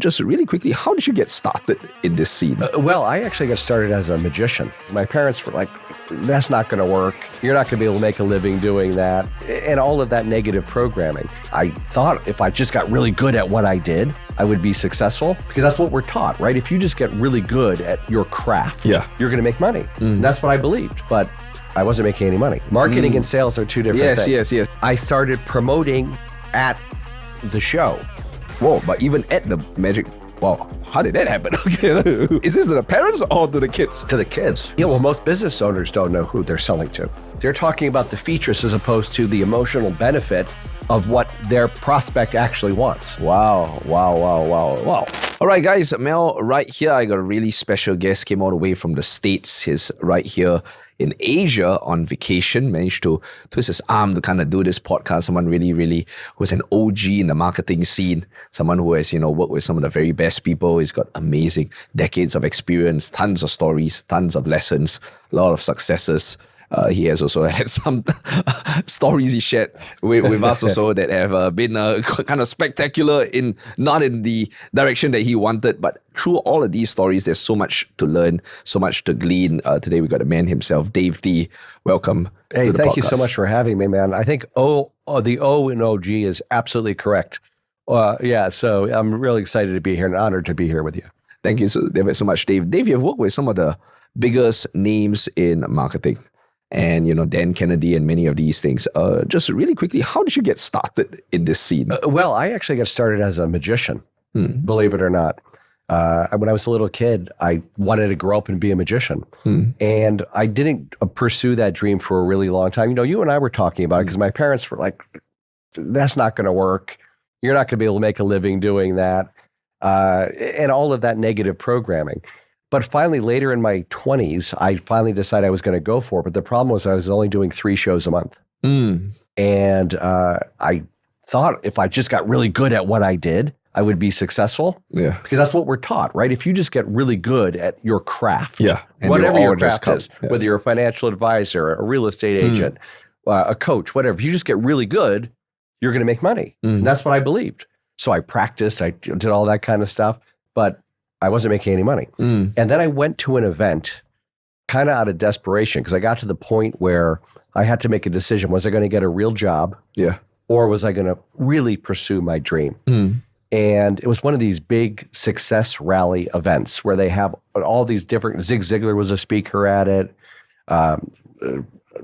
Just really quickly, how did you get started in this scene? Well, I actually got started as a magician. My parents were like, that's not going to work. You're not going to be able to make a living doing that. And all of that negative programming. I thought if I just got really good at what I did, I would be successful, because that's what we're taught, right? If you just get really good at your craft, you're going to make money. And that's what I believed, but I wasn't making any money. Marketing and sales are two different things. Yes. I started promoting at the show. Whoa, but even at the magic, wow, how did that happen? Is this to the parents or to the kids? To the kids. Yeah, well, most business owners don't know who they're selling to. They're talking about the features as opposed to the emotional benefit of what their prospect actually wants. Wow. All right, guys, Mel, right here, I got a really special guest, came all the way from the States. He's right here in Asia on vacation, managed to twist his arm to kind of do this podcast. Someone really who's an OG in the marketing scene, someone who has, worked with some of the very best people. He's got amazing decades of experience, tons of stories, tons of lessons, a lot of successes. He has also had some stories he shared with us also that have been kind of spectacular, not in the direction that he wanted, but through all of these stories, there's so much to learn, so much to glean. Today we got the man himself, Dave Dee. Welcome. Hey, to the thank podcast. you so much for having me, man. I think the O in OG is absolutely correct. So I'm really excited to be here and honored to be here with you. Thank you so much, Dave. Dave, you've worked with some of the biggest names in marketing. And, Dan Kennedy and many of these things. Just really quickly, how did you get started in this scene? Well, I actually got started as a magician, believe it or not. When I was a little kid, I wanted to grow up and be a magician. And I didn't pursue that dream for a really long time. You and I were talking about it because my parents were like, that's not going to work. You're not going to be able to make a living doing that. And all of that negative programming. But finally, later in my 20s, I finally decided I was going to go for it. But the problem was I was only doing 3 shows a month. And I thought if I just got really good at what I did, I would be successful. Yeah. Because that's what we're taught, right? If you just get really good at your craft, whatever your craft is, whether you're a financial advisor, a real estate agent, a coach, whatever, if you just get really good, you're going to make money. And that's what I believed. So I practiced, I did all that kind of stuff, but I wasn't making any money. And then I went to an event kind of out of desperation because I got to the point where I had to make a decision. Was I going to get a real job? Or was I going to really pursue my dream? And it was one of these big success rally events where they have all these different, Zig Ziglar was a speaker at it.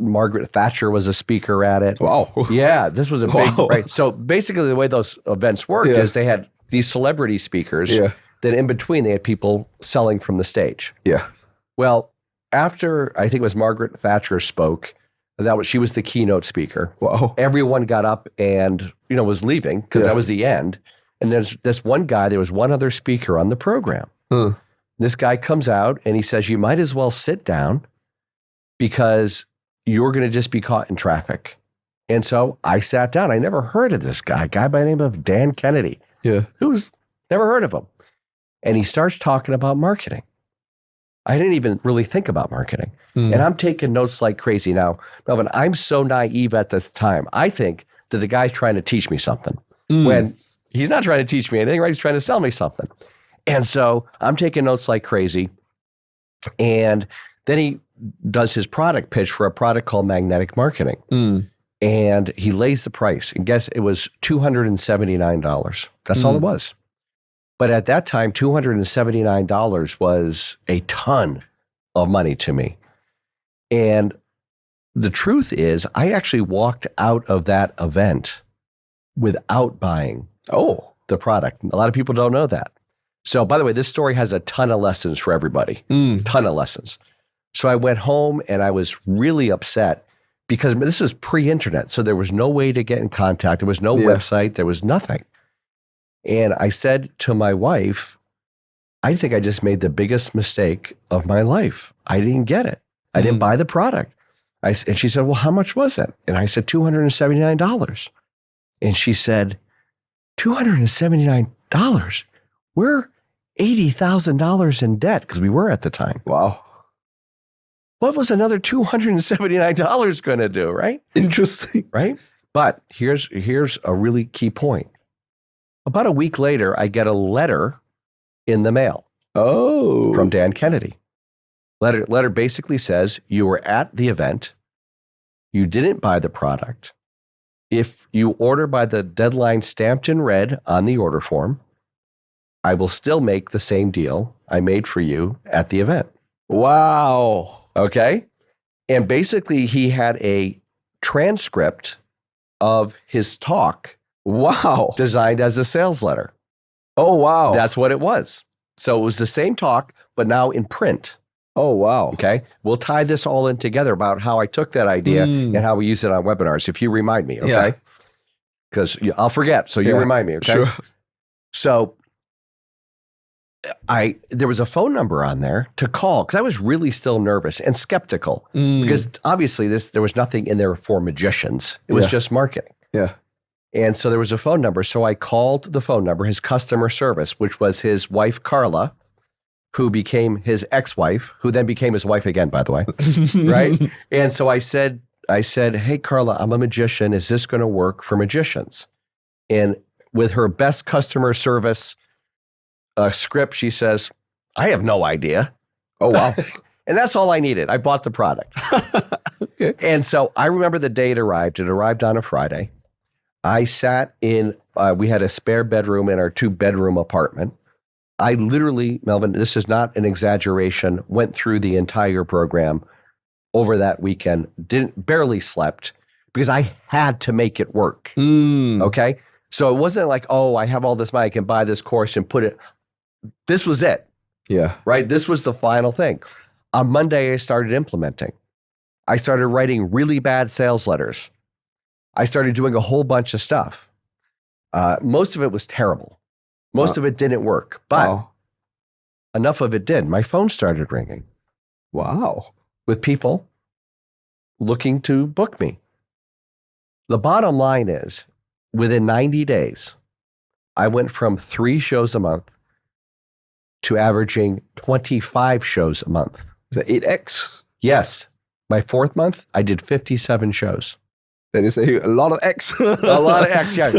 Margaret Thatcher was a speaker at it. Wow. Yeah, this was a big, right? So basically the way those events worked is they had these celebrity speakers. Then in between, they had people selling from the stage. Well, after I think it was Margaret Thatcher spoke, she was the keynote speaker. Everyone got up and was leaving because that was the end. And there's this one guy. There was one other speaker on the program. This guy comes out and he says, "You might as well sit down because you're going to just be caught in traffic." And so I sat down. I never heard of this guy by the name of Dan Kennedy. Who's never heard of him. And he starts talking about marketing. I didn't even really think about marketing. And I'm taking notes like crazy. Now, Melvin, I'm so naive at this time. I think that the guy's trying to teach me something when he's not trying to teach me anything, right? He's trying to sell me something. And so I'm taking notes like crazy. And then he does his product pitch for a product called magnetic marketing. And he lays the price. And guess it was $279. That's all it was. But at that time, $279 was a ton of money to me. And the truth is, I actually walked out of that event without buying the product. A lot of people don't know that. So by the way, this story has a ton of lessons for everybody, ton of lessons. So I went home and I was really upset because this was pre-internet. So there was no way to get in contact. There was no website. There was nothing. And I said to my wife, I think I just made the biggest mistake of my life. I didn't get it. I didn't buy the product. And she said, well, how much was it? And I said, $279. And she said, $279? We're $80,000 in debt because we were at the time. Wow. What was another $279 going to do, right? Interesting. Right? But here's a really key point. About a week later, I get a letter in the mail. Oh. From Dan Kennedy. Letter basically says, you were at the event. You didn't buy the product. If you order by the deadline stamped in red on the order form, I will still make the same deal I made for you at the event. Wow. Okay. And basically, he had a transcript of his talk. Wow. Designed as a sales letter. Oh, wow. That's what it was. So it was the same talk, but now in print. Oh, wow. Okay. We'll tie this all in together about how I took that idea and how we use it on webinars, if you remind me, okay? Because I'll forget, so you remind me, okay? Sure. So there was a phone number on there to call because I was really still nervous and skeptical because obviously there was nothing in there for magicians. It was just marketing. Yeah. And so there was a phone number. So I called the phone number, his customer service, which was his wife, Carla, who became his ex-wife, who then became his wife again, by the way, right? And so I said, hey, Carla, I'm a magician. Is this going to work for magicians? And with her best customer service script, she says, I have no idea. Oh, wow. And that's all I needed. I bought the product. Okay. And so I remember the day it arrived. It arrived on a Friday. I sat in, we had a spare bedroom in our 2-bedroom apartment. I literally, Melvin, this is not an exaggeration, went through the entire program over that weekend, barely slept because I had to make it work. Okay. So it wasn't like, oh, I have all this money, I can buy this course and put it. This was it. Yeah. Right. This was the final thing. On Monday, I started implementing. I started writing really bad sales letters. I started doing a whole bunch of stuff. Most of it was terrible. Most of it didn't work, but enough of it did. My phone started ringing. Wow. With people looking to book me. The bottom line is, within 90 days, I went from 3 shows a month to averaging 25 shows a month. Is that 8x? Yes. My 4th month, I did 57 shows. That is a lot of X. A lot of X, yeah.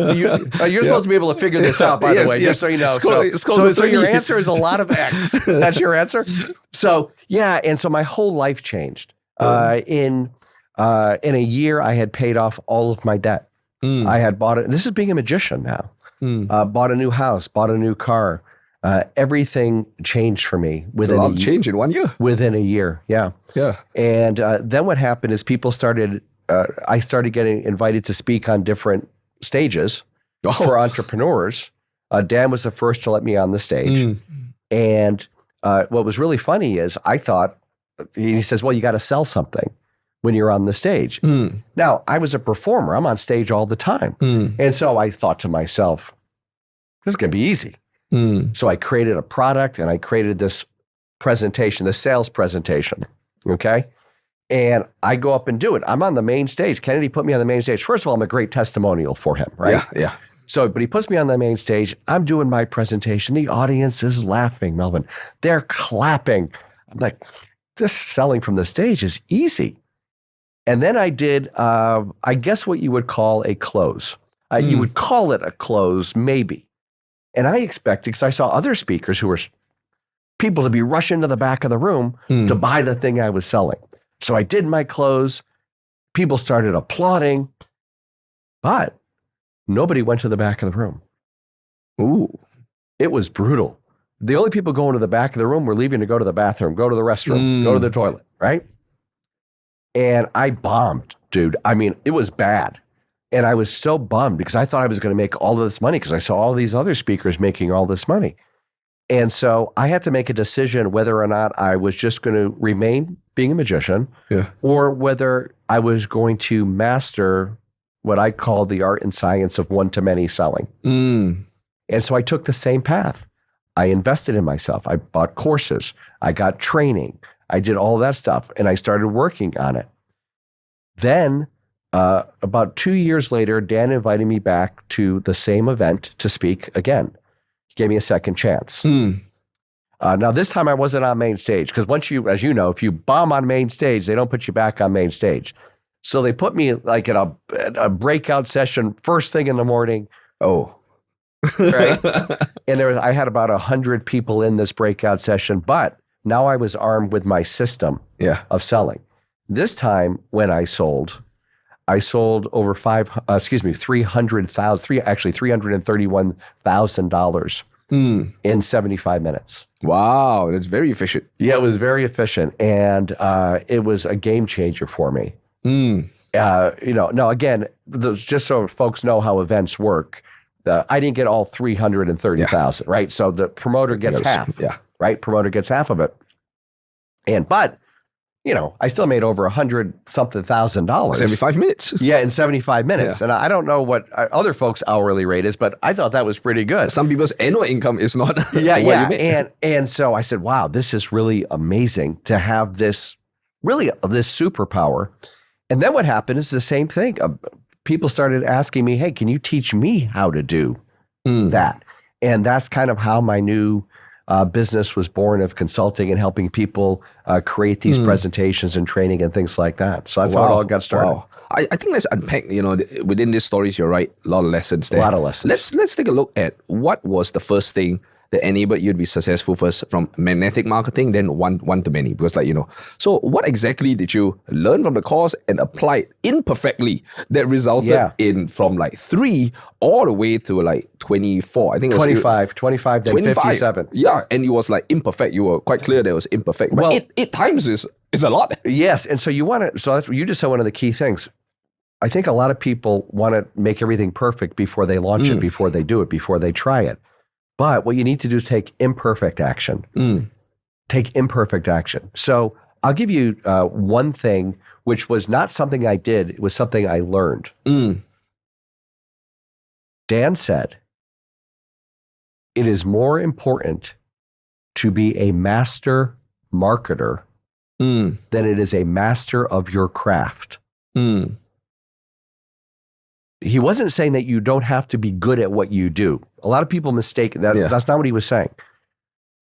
You're supposed to be able to figure this out, by the way, just so you know. So your answer is a lot of X. That's your answer? So, yeah, and so my whole life changed. In a year, I had paid off all of my debt. I had bought it. This is being a magician now. Bought a new house, bought a new car. Everything changed for me within a change in 1 year. Within a year, yeah. Yeah. And then what happened is people started... I started getting invited to speak on different stages for entrepreneurs. Dan was the first to let me on the stage. And what was really funny is I thought, he says, well, you got to sell something when you're on the stage. Now, I was a performer. I'm on stage all the time. And so I thought to myself, this is going to be easy. So I created a product and I created this presentation, the sales presentation. Okay. And I go up and do it. I'm on the main stage. Kennedy put me on the main stage. First of all, I'm a great testimonial for him, right? Yeah. So, but he puts me on the main stage. I'm doing my presentation. The audience is laughing, Melvin. They're clapping. I'm like, this selling from the stage is easy. And then I did, I guess what you would call a close. You would call it a close, maybe. And I expected, because I saw other speakers who were people to be rushing to the back of the room to buy the thing I was selling. So I did my close. People started applauding, but nobody went to the back of the room. Ooh, it was brutal. The only people going to the back of the room were leaving to go to the bathroom, go to the restroom, go to the toilet, right? And I bombed, dude. I mean, it was bad. And I was so bummed because I thought I was going to make all of this money because I saw all these other speakers making all this money. And so I had to make a decision whether or not I was just going to remain being a magician or whether I was going to master what I call the art and science of one-to-many selling. And so I took the same path. I invested in myself. I bought courses. I got training. I did all that stuff, and I started working on it. Then about 2 years later, Dan invited me back to the same event to speak again. Gave me a second chance. Now, this time I wasn't on main stage because once you, as you know, if you bomb on main stage, they don't put you back on main stage. So they put me like in a breakout session first thing in the morning. Oh. right? And I had about 100 people in this breakout session, but now I was armed with my system of selling. This time when I sold over $331,000 in 75 minutes. Wow, that's very efficient. Yeah, it was very efficient, and it was a game changer for me. Now again, just so folks know how events work, I didn't get all 330,000, right? So the promoter gets half, right? Promoter gets half of it, but I still made over $100,000. 75 minutes. Yeah, in 75 minutes. And I don't know what other folks' hourly rate is, but I thought that was pretty good. Some people's annual income is not what you make. And so I said, wow, this is really amazing to have this superpower. And then what happened is the same thing. People started asking me, hey, can you teach me how to do that? And that's kind of how my new business was born, of consulting and helping people create these presentations and training and things like that. So that's how it all got started. Wow. I think let's unpack, within these stories, you're right, a lot of lessons there. A lot of lessons. Let's take a look at what was the first thing that enabled you to be successful first from magnetic marketing, then one-to-many. Because so what exactly did you learn from the course and apply imperfectly that resulted in from 3 all the way to 24? I think it was 25, then 57. Yeah, and it was imperfect. You were quite clear that it was imperfect. But 8 times is a lot. Yes, and so that's what you just said, one of the key things. I think a lot of people want to make everything perfect before they launch it, before they do it, before they try it. But what you need to do is take imperfect action. Take imperfect action. So I'll give you one thing, which was not something I did. It was something I learned. Dan said, it is more important to be a master marketer than it is a master of your craft. He wasn't saying that you don't have to be good at what you do. A lot of people mistake that. That's not what he was saying.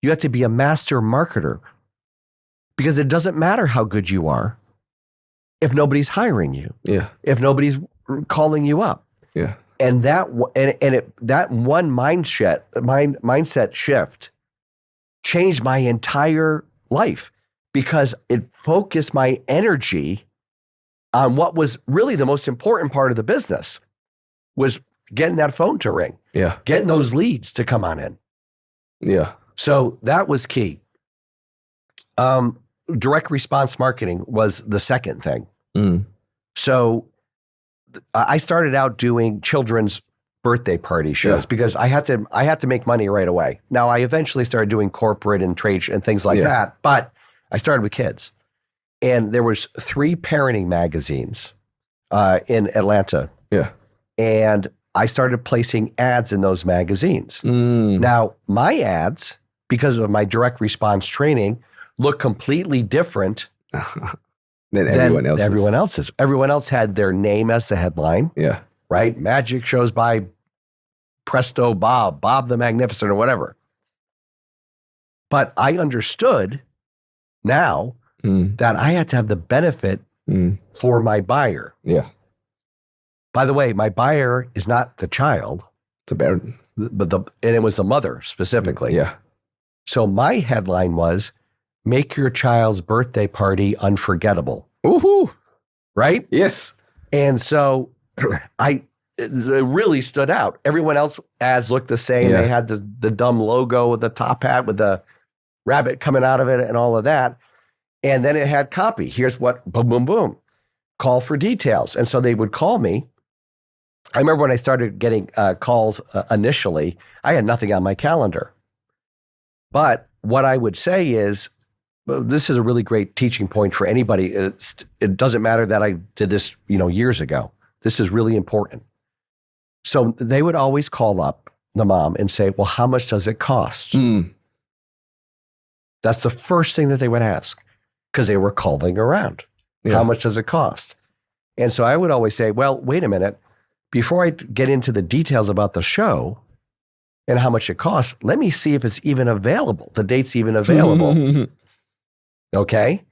You have to be a master marketer, because it doesn't matter how good you are if nobody's hiring you. If nobody's calling you up. And that one mindset shift changed my entire life, because it focused my energy on what was really the most important part of the business, was getting that phone to ring, getting those leads to come on in. So that was key. Direct response marketing was the second thing. So I started out doing children's birthday party shows because I had to make money right away. Now I eventually started doing corporate and trade and things like that, but I started with kids. And there was 3 parenting magazines in Atlanta. And I started placing ads in those magazines. Now, my ads, because of my direct response training, look completely different than everyone else's. Everyone else had their name as the headline. Right? Magic shows by Presto Bob the Magnificent, or whatever. But I understood now that I had to have the benefit for my buyer. By the way, my buyer is not the child. It's a parent. And it was the mother specifically. So my headline was, make your child's birthday party unforgettable. Right? Yes. And so it really stood out. Everyone else ads looked the same. They had the dumb logo with the top hat with the rabbit coming out of it and all of that. And then it had copy. Here's what, boom, boom, boom. Call for details. And so they would call me. I remember when I started getting calls initially, I had nothing on my calendar. But what I would say is, this is a really great teaching point for anybody. It doesn't matter that I did this, years ago. This is really important. So they would always call up the mom and say, well, how much does it cost? That's the first thing that they would ask, because they were calling around. How much does it cost? And so I would always say, well, wait a minute. Before I get into the details about the show and how much it costs, let me see if it's even available. The date's even available. Okay?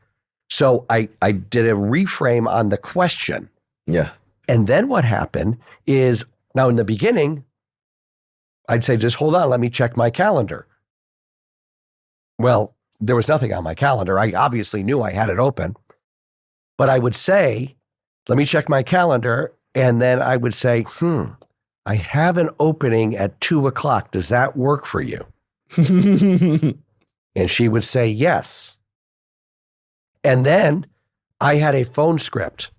So I did a reframe on the question. And then what happened is, now in the beginning, I'd say, just hold on, let me check my calendar. Well, there was nothing on my calendar. I obviously knew I had it open, but I would say, let me check my calendar. And then I would say, I have an opening at 2:00. Does that work for you? And she would say, yes. And then I had a phone script.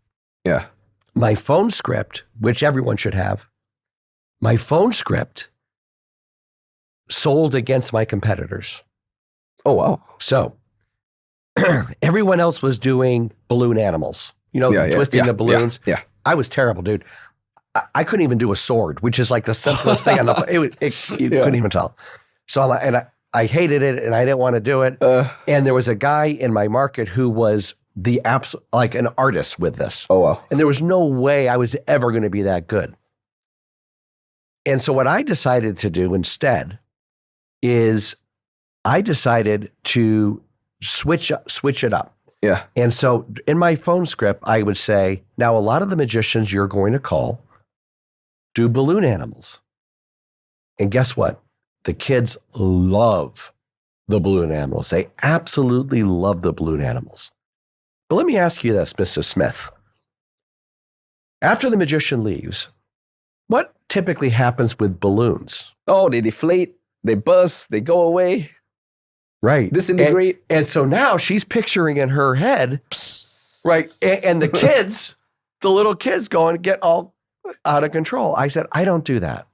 Yeah. My phone script, which everyone should have, my phone script sold against my competitors. Oh, wow. So everyone else was doing balloon animals, twisting the balloons. Yeah. I was terrible, dude. I couldn't even do a sword, which is like the simplest thing on the, you couldn't even tell. So I hated it and I didn't want to do it. And there was a guy in my market who was like an artist with this. Oh, wow. And there was no way I was ever going to be that good. And so what I decided to do instead is I decided to switch it up. Yeah. And so in my phone script, I would say, now a lot of the magicians you're going to call do balloon animals. And guess what? The kids love the balloon animals. They absolutely love the balloon animals. But let me ask you this, Mrs. Smith. After the magician leaves, what typically happens with balloons? Oh, they deflate, they burst, they go away. Right. Disintegrate. And so now she's picturing in her head, right? And the kids, the little kids going to get all out of control. I said, I don't do that.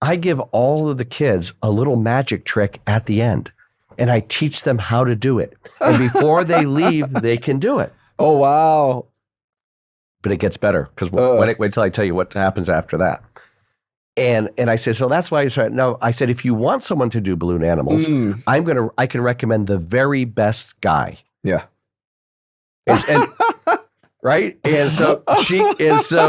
I give all of the kids a little magic trick at the end, and I teach them how to do it. And before they leave, they can do it. Oh, wow. But it gets better because wait till I tell you what happens after that. And I said, so that's why I said, no, I said, if you want someone to do balloon animals, I can recommend the very best guy. Yeah. And right. And so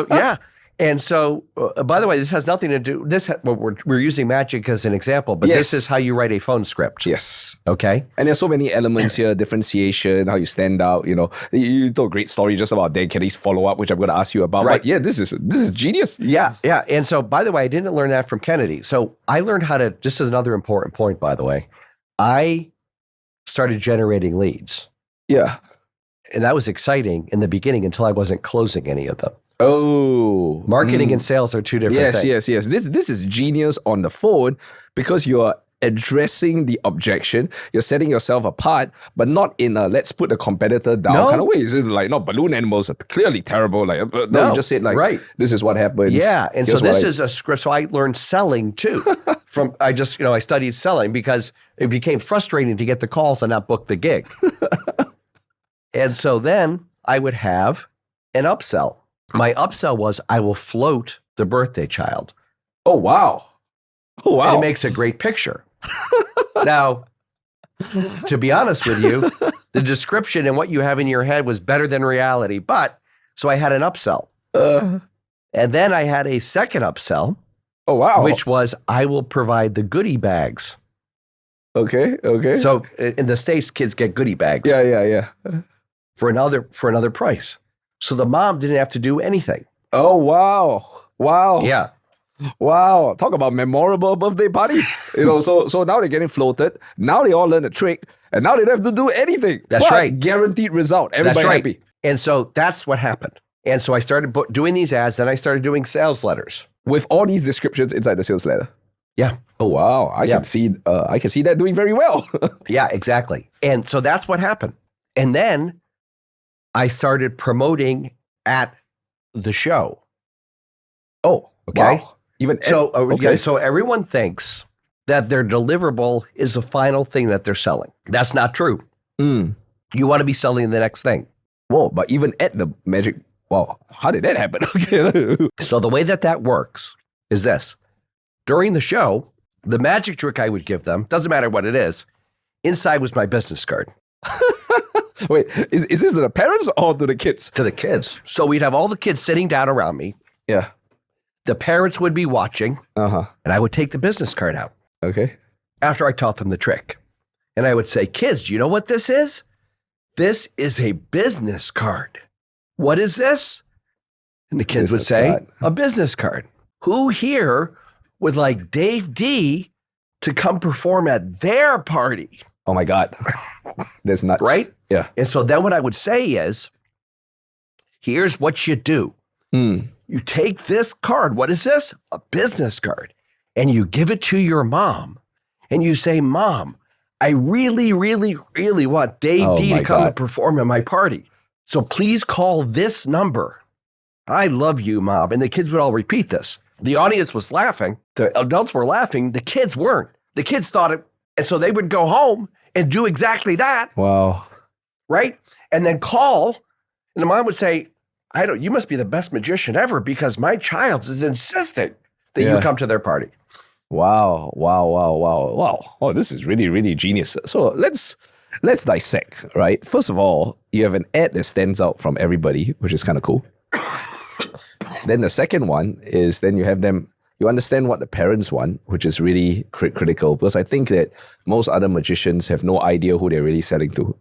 yeah. And so, by the way, this has nothing to do, we're using magic as an example, but this is how you write a phone script. Yes. Okay. And there's so many elements here, differentiation, how you stand out, You told a great story just about Dan Kenny's follow-up, which I'm going to ask you about. Right. But yeah, this is genius. Yeah. Yeah. And so, by the way, I didn't learn that from Kennedy. So I learned how to, just as another important point, by the way, I started generating leads. Yeah. And that was exciting in the beginning until I wasn't closing any of them. Oh, marketing and sales are two different things. Yes. This is genius on the phone because you're addressing the objection. You're setting yourself apart, but not in a let's put the competitor down kind of way. It's like, no, balloon animals are clearly terrible. Like, no, you just said like, this is what happens. Yeah, and so this is a script. So I learned selling too. I studied selling because it became frustrating to get the calls and not book the gig. And so then I would have an upsell. My upsell was, I will float the birthday child. Oh, wow. Oh, wow. And it makes a great picture. Now, to be honest with you, the description and what you have in your head was better than reality. But, so I had an upsell. And then I had a second upsell. Oh, wow. Which was, I will provide the goodie bags. Okay. So in the States, kids get goodie bags. Yeah. For another price. So the mom didn't have to do anything. Oh, wow. Yeah. Wow. Talk about memorable birthday party. So now they're getting floated. Now they all learn a trick. And now they don't have to do anything. That's right. Guaranteed result. Everybody happy. And so that's what happened. And so I started doing these ads. Then I started doing sales letters. With all these descriptions inside the sales letter. Yeah. Oh, wow. I can see that doing very well. Yeah, exactly. And so that's what happened. And then I started promoting at the show. Oh, okay. Wow. So everyone thinks that their deliverable is the final thing that they're selling. That's not true. You want to be selling the next thing. Whoa, but even at the magic, wow, how did that happen? So the way that works is this. During the show, the magic trick I would give them, doesn't matter what it is, inside was my business card. Wait, is this to the parents or to the kids? To the kids. So we'd have all the kids sitting down around me. Yeah. The parents would be watching. And I would take the business card out. Okay. After I taught them the trick. And I would say, kids, do you know what this is? This is a business card. What is this? And the kids would say, a business card. Who here would like Dave Dee to come perform at their party. Oh my God. That's nuts. Right? Yeah. And so then what I would say is, here's what you do. You take this card. What is this? A business card. And you give it to your mom. And you say, Mom, I really, really, really want Dave Dee to come and perform at my party. So please call this number. I love you, Mom. And the kids would all repeat this. The audience was laughing. The adults were laughing. The kids weren't. The kids thought it. And so they would go home and do exactly that. Wow. Right? And then call. And the mom would say, you must be the best magician ever because my child is insisting that you come to their party. Wow. Oh, this is really, really genius. So let's dissect, right? First of all, you have an ad that stands out from everybody, which is kind of cool. Then the second one is then you have them, you understand what the parents want, which is really critical because I think that most other magicians have no idea who they're really selling to.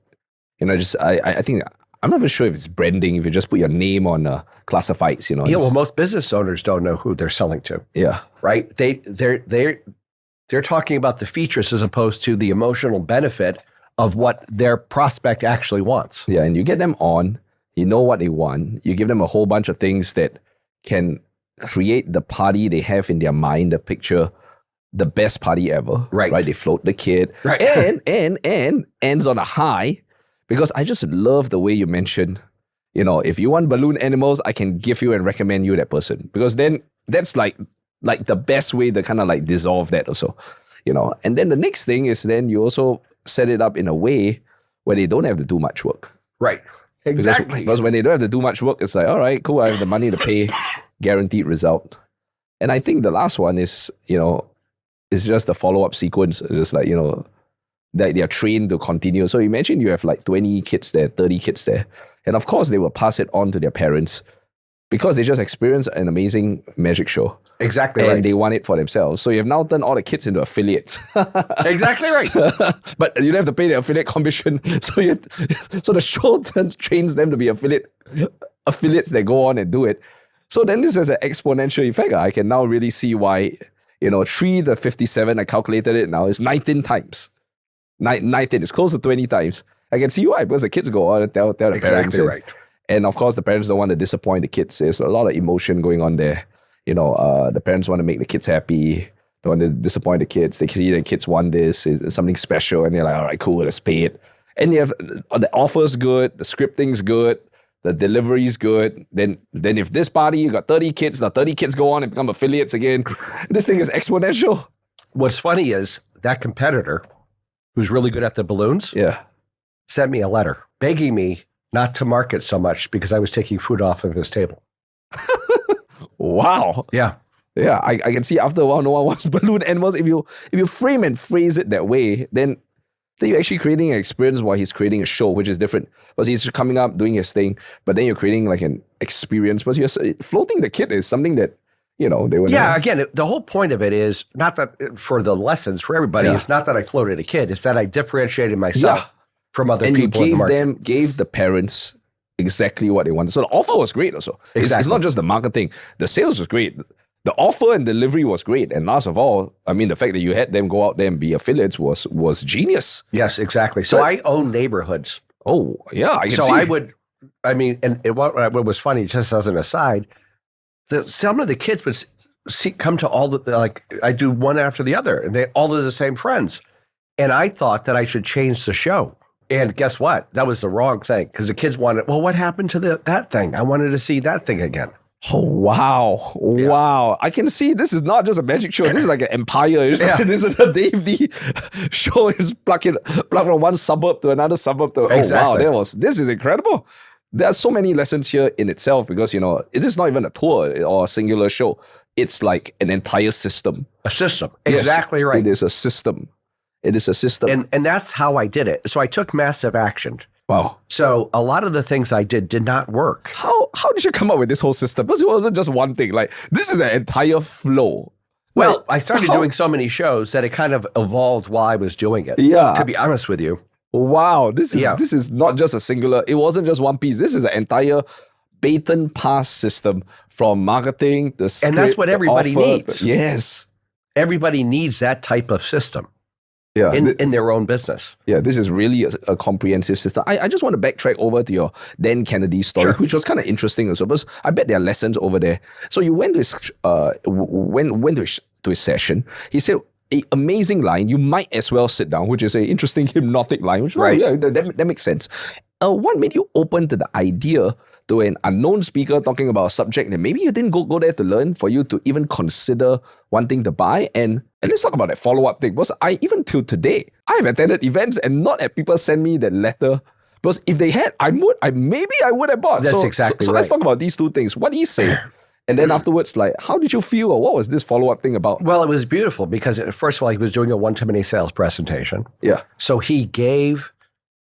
I think, I'm not even sure if it's branding, if you just put your name on classifieds, Yeah, well, most business owners don't know who they're selling to. Yeah. Right? They're talking about the features as opposed to the emotional benefit of what their prospect actually wants. Yeah, and you get them on, you know what they want, you give them a whole bunch of things that can create the party they have in their mind, the picture, the best party ever. Right? They float the kid. Right. And ends on a high. Because I just love the way you mentioned, if you want balloon animals, I can give you and recommend you that person. Because then that's like the best way to kind of like dissolve that also, And then the next thing is then you also set it up in a way where they don't have to do much work. Right. Exactly. Because when they don't have to do much work, it's like, all right, cool, I have the money to pay, guaranteed result. And I think the last one is, is just the follow-up sequence. It's like, that they are trained to continue. So imagine you have like 20 kids there, 30 kids there. And of course, they will pass it on to their parents because they just experienced an amazing magic show. Exactly right. And they want it for themselves. So you have now turned all the kids into affiliates. Exactly right. But you don't have to pay the affiliate commission. So the show trains them to be affiliates that go on and do it. So then this has an exponential effect. I can now really see why, 3 to 57, I calculated it now, is 19 times. 19 is close to 20 times. I can see why, because the kids go on and tell the parents. Exactly right. And of course, the parents don't want to disappoint the kids. There's a lot of emotion going on there. The parents want to make the kids happy. Don't want to disappoint the kids. They see the kids want this, it's something special, and they're like, all right, cool, let's pay it. And you have the offer's good, the scripting's good, the delivery's good. Then if this party, you got 30 kids, the 30 kids go on and become affiliates again. This thing is exponential. What's funny is that competitor, who's really good at the balloons, sent me a letter begging me not to market so much because I was taking food off of his table. Wow. Yeah. Yeah, I can see after a while, no one wants balloon animals. If you frame and phrase it that way, then you're actually creating an experience while he's creating a show, which is different. Because he's coming up, doing his thing, but then you're creating like an experience. Because you're floating the kid is something that, they would. Yeah, again, the whole point of it is not that for the lessons for everybody, it's not that I floated a kid, it's that I differentiated myself from other people in the market. And you gave the parents exactly what they wanted. So the offer was great also. Exactly. It's not just the marketing. The sales was great. The offer and delivery was great. And last of all, I mean, the fact that you had them go out there and be affiliates was genius. Yes, exactly. So I own neighborhoods. Oh, yeah, I can see. So what was funny, just as an aside, some of the kids would come to all I do one after the other, and they all are the same friends. And I thought that I should change the show. And guess what? That was the wrong thing because the kids wanted, well, what happened to that thing? I wanted to see that thing again. Oh, wow. Yeah. Wow. I can see this is not just a magic show. This is like an empire. This is a Dave Dee show. It's plugging from one suburb to another suburb. Exactly. Oh, wow. This is incredible. There are so many lessons here in itself because, it is not even a tour or a singular show. It's like an entire system. A system. Exactly right. It is a system. It is a system. And that's how I did it. So I took massive action. Wow. So a lot of the things I did not work. How did you come up with this whole system? Because it wasn't just one thing. Like, this is an entire flow. Well, I started doing so many shows that it kind of evolved while I was doing it. Yeah. To be honest with you. Wow. This is not just a singular, it wasn't just one piece. This is an entire baton pass system from marketing, the script, and that's what everybody needs. Yes. everybody needs that type of system in their own business. Yeah, this is really a comprehensive system. I just want to backtrack over to your Dan Kennedy story, which was kind of interesting also, because I bet there are lessons over there. So you went to his session. He said, an amazing line, you might as well sit down, which is an interesting hypnotic line, which that makes sense. What made you open to the idea to an unknown speaker talking about a subject that maybe you didn't go there to learn, for you to even consider wanting to buy? And let's talk about that follow-up thing, because even till today, I've attended events and not had people send me that letter, because if they had, maybe I would have bought. That's exactly right. So let's talk about these two things. What did he say? And then afterwards, like, how did you feel, or what was this follow-up thing about? Well, it was beautiful because, first of all, he was doing a one-to-many sales presentation. Yeah. So he gave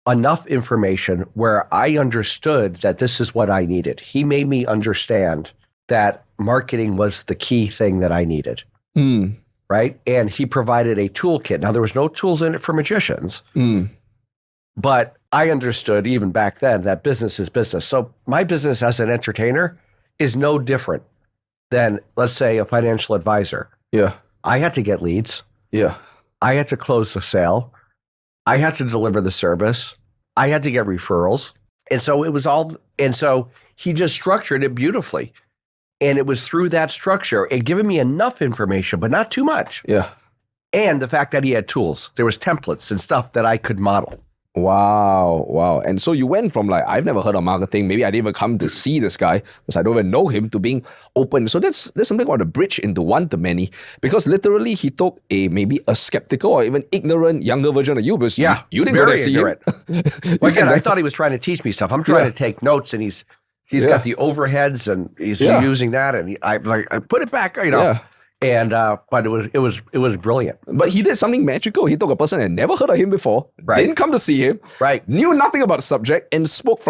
enough information where I understood that this is what I needed. He made me understand that marketing was the key thing that I needed. Right? And he provided a toolkit. Now, there was no tools in it for magicians, but I understood even back then that business is business. So my business as an entertainer is no different than, let's say, a financial advisor. Yeah. I had to get leads. Yeah. I had to close the sale. I had to deliver the service. I had to get referrals. And so it was all, and so he just structured it beautifully. And it was through that structure, it giving me enough information, but not too much. Yeah. And the fact that he had tools. There was templates and stuff that I could model. Wow. And so you went from like, I've never heard of marketing, maybe I didn't even come to see this guy because I don't even know him, to being open. So there's something called a bridge into one-to-many, because literally he took maybe a skeptical or even ignorant younger version of you, because you didn't go there to see him. Well, again, I thought he was trying to teach me stuff. I'm trying to take notes, and he's got the overheads and he's using that, and I put it back, And but it was brilliant. But he did something magical. He took a person that never heard of him before, didn't come to see him, knew nothing about the subject, and spoke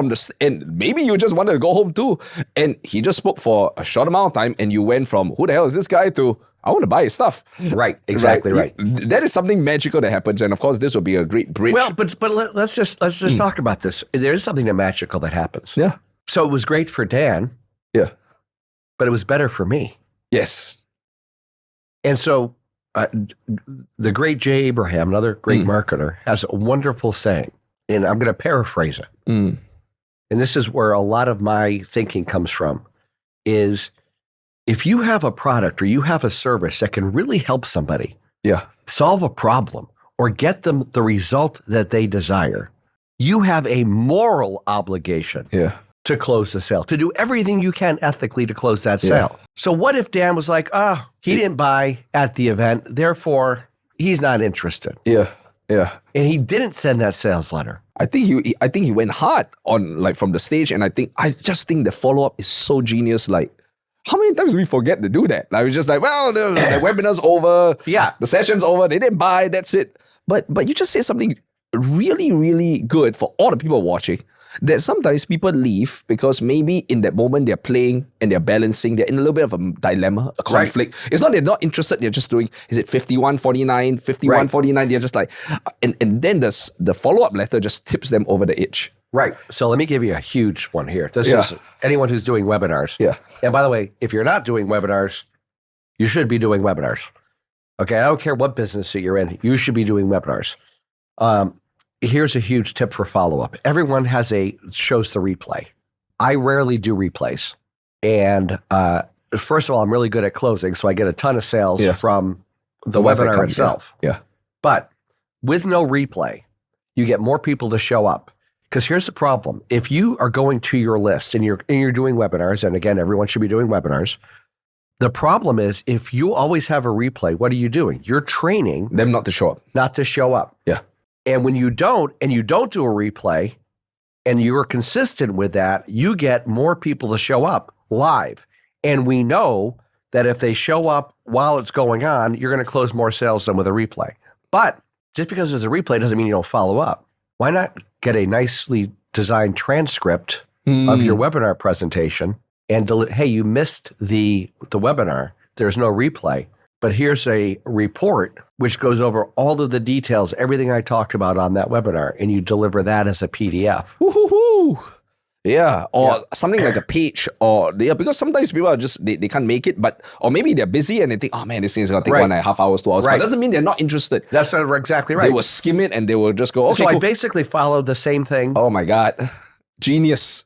and maybe you just wanted to go home too. And he just spoke for a short amount of time, and you went from, who the hell is this guy, to, I want to buy his stuff. Right, exactly right. That is something magical that happens, and of course this will be a great bridge. Well, but let's just talk about this. There is something magical that happens. Yeah. So it was great for Dan. Yeah. But it was better for me. Yes. And so the great Jay Abraham, another great marketer, has a wonderful saying, and I'm going to paraphrase it. And this is where a lot of my thinking comes from, is if you have a product or you have a service that can really help somebody solve a problem or get them the result that they desire, you have a moral obligation to close the sale, to do everything you can ethically to close that sale. So what if Dan was like, he didn't buy at the event, therefore he's not interested. Yeah. And he didn't send that sales letter. I think he went hard on, like, from the stage, and I just think the follow-up is so genius. Like, how many times do we forget to do that? Like, we're just like, well, the webinar's over. Yeah. The session's over. They didn't buy. That's it. But you just said something really, really good for all the people watching, that sometimes people leave because maybe in that moment they're playing and they're balancing, they're in a little bit of a dilemma, a conflict. It's not they're not interested, they're just doing, is it 51-49, 51-49? They're just like, and then the follow-up letter just tips them over the edge. Right. So let me give you a huge one here. This is anyone who's doing webinars. Yeah. And by the way, if you're not doing webinars, you should be doing webinars. Okay. I don't care what business that you're in, you should be doing webinars. Here's a huge tip for follow-up. Everyone shows the replay. I rarely do replays. And first of all, I'm really good at closing, so I get a ton of sales from the webinar itself. Yeah. But with no replay, you get more people to show up. Because here's the problem. If you are going to your list and you're doing webinars, and again, everyone should be doing webinars, the problem is if you always have a replay, what are you doing? You're training them not to show up. Not to show up. Yeah. And when you don't do a replay and you're consistent with that, you get more people to show up live. And we know that if they show up while it's going on, you're going to close more sales than with a replay. But just because there's a replay doesn't mean you don't follow up. Why not get a nicely designed transcript of your webinar presentation and hey, you missed the webinar. There's no replay. But here's a report which goes over all of the details, everything I talked about on that webinar, and you deliver that as a PDF. Woo-hoo-hoo. Yeah, or something like a page, or because sometimes people are just they can't make it, or maybe they're busy and they think, oh man, this thing is gonna take 1.5 hours, 2 hours. But it doesn't mean they're not interested. That's not exactly right. They will skim it and they will just go, okay. So cool. I basically followed the same thing. Oh my God, genius!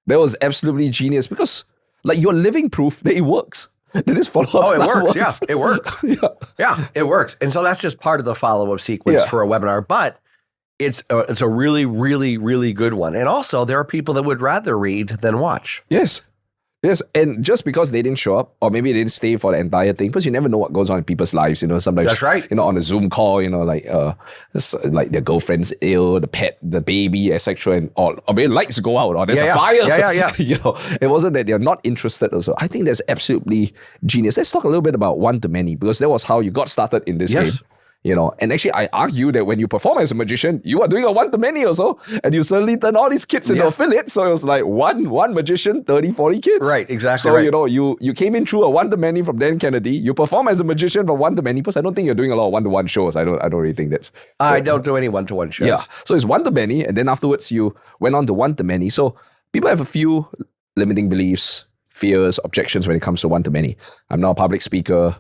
That was absolutely genius because like you're living proof that it works. That this follow-up works. Yeah, it works. Yeah, it works. And so that's just part of the follow-up sequence for a webinar, but it's a really, really, really good one. And also, there are people that would rather read than watch. Yes. And just because they didn't show up, or maybe they didn't stay for the entire thing, because you never know what goes on in people's lives. Sometimes that's right. On a Zoom call, like their girlfriend's ill, the pet, the baby, etc. And or maybe lights go out, or there's a fire. Yeah. It wasn't that they're not interested. Also, I think that's absolutely genius. Let's talk a little bit about one-to-many, because that was how you got started in this game. And actually I argue that when you perform as a magician, you are doing a one-to-many also, and you suddenly turn all these kids into affiliates. So it was like one magician, 30, 40 kids. Right, exactly. So, you came in through a one-to-many from Dan Kennedy. You perform as a magician from one-to-many, because I don't think you're doing a lot of one-to-one shows. I don't really think that's... I don't do any one-to-one shows. Yeah. So it's one-to-many, and then afterwards you went on to one-to-many. So people have a few limiting beliefs, fears, objections when it comes to one-to-many. I'm not a public speaker.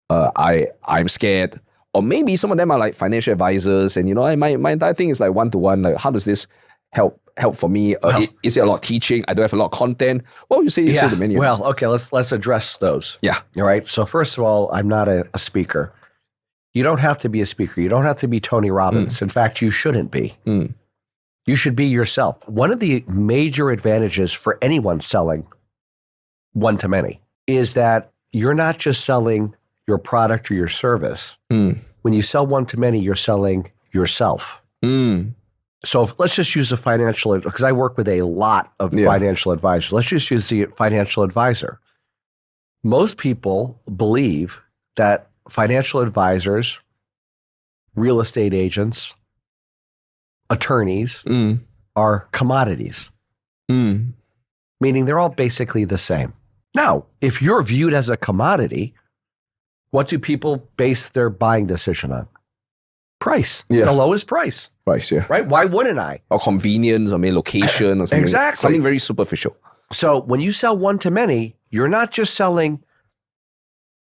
I'm scared. Or maybe some of them are like financial advisors, and my entire thing is like one-to-one. Like, how does this help for me? Is it a lot of teaching? I don't have a lot of content. What would you say? To many? Well, okay, let's address those. Yeah. All right. So first of all, I'm not a speaker. You don't have to be a speaker. You don't have to be Tony Robbins. In fact, you shouldn't be. You should be yourself. One of the major advantages for anyone selling one-to-many is that you're not just selling your product or your service. When you sell one-to-many, you're selling yourself. So let's just use a financial, because I work with a lot of financial advisors. Let's just use the financial advisor. Most people believe that financial advisors, real estate agents, attorneys are commodities, meaning they're all basically the same. Now, if you're viewed as a commodity, what do people base their buying decision on? Price. Yeah. The lowest price. Price, yeah. Right? Why wouldn't I? Or convenience, or maybe location, or something. Exactly. Something very superficial. So when you sell one-to-many, you're not just selling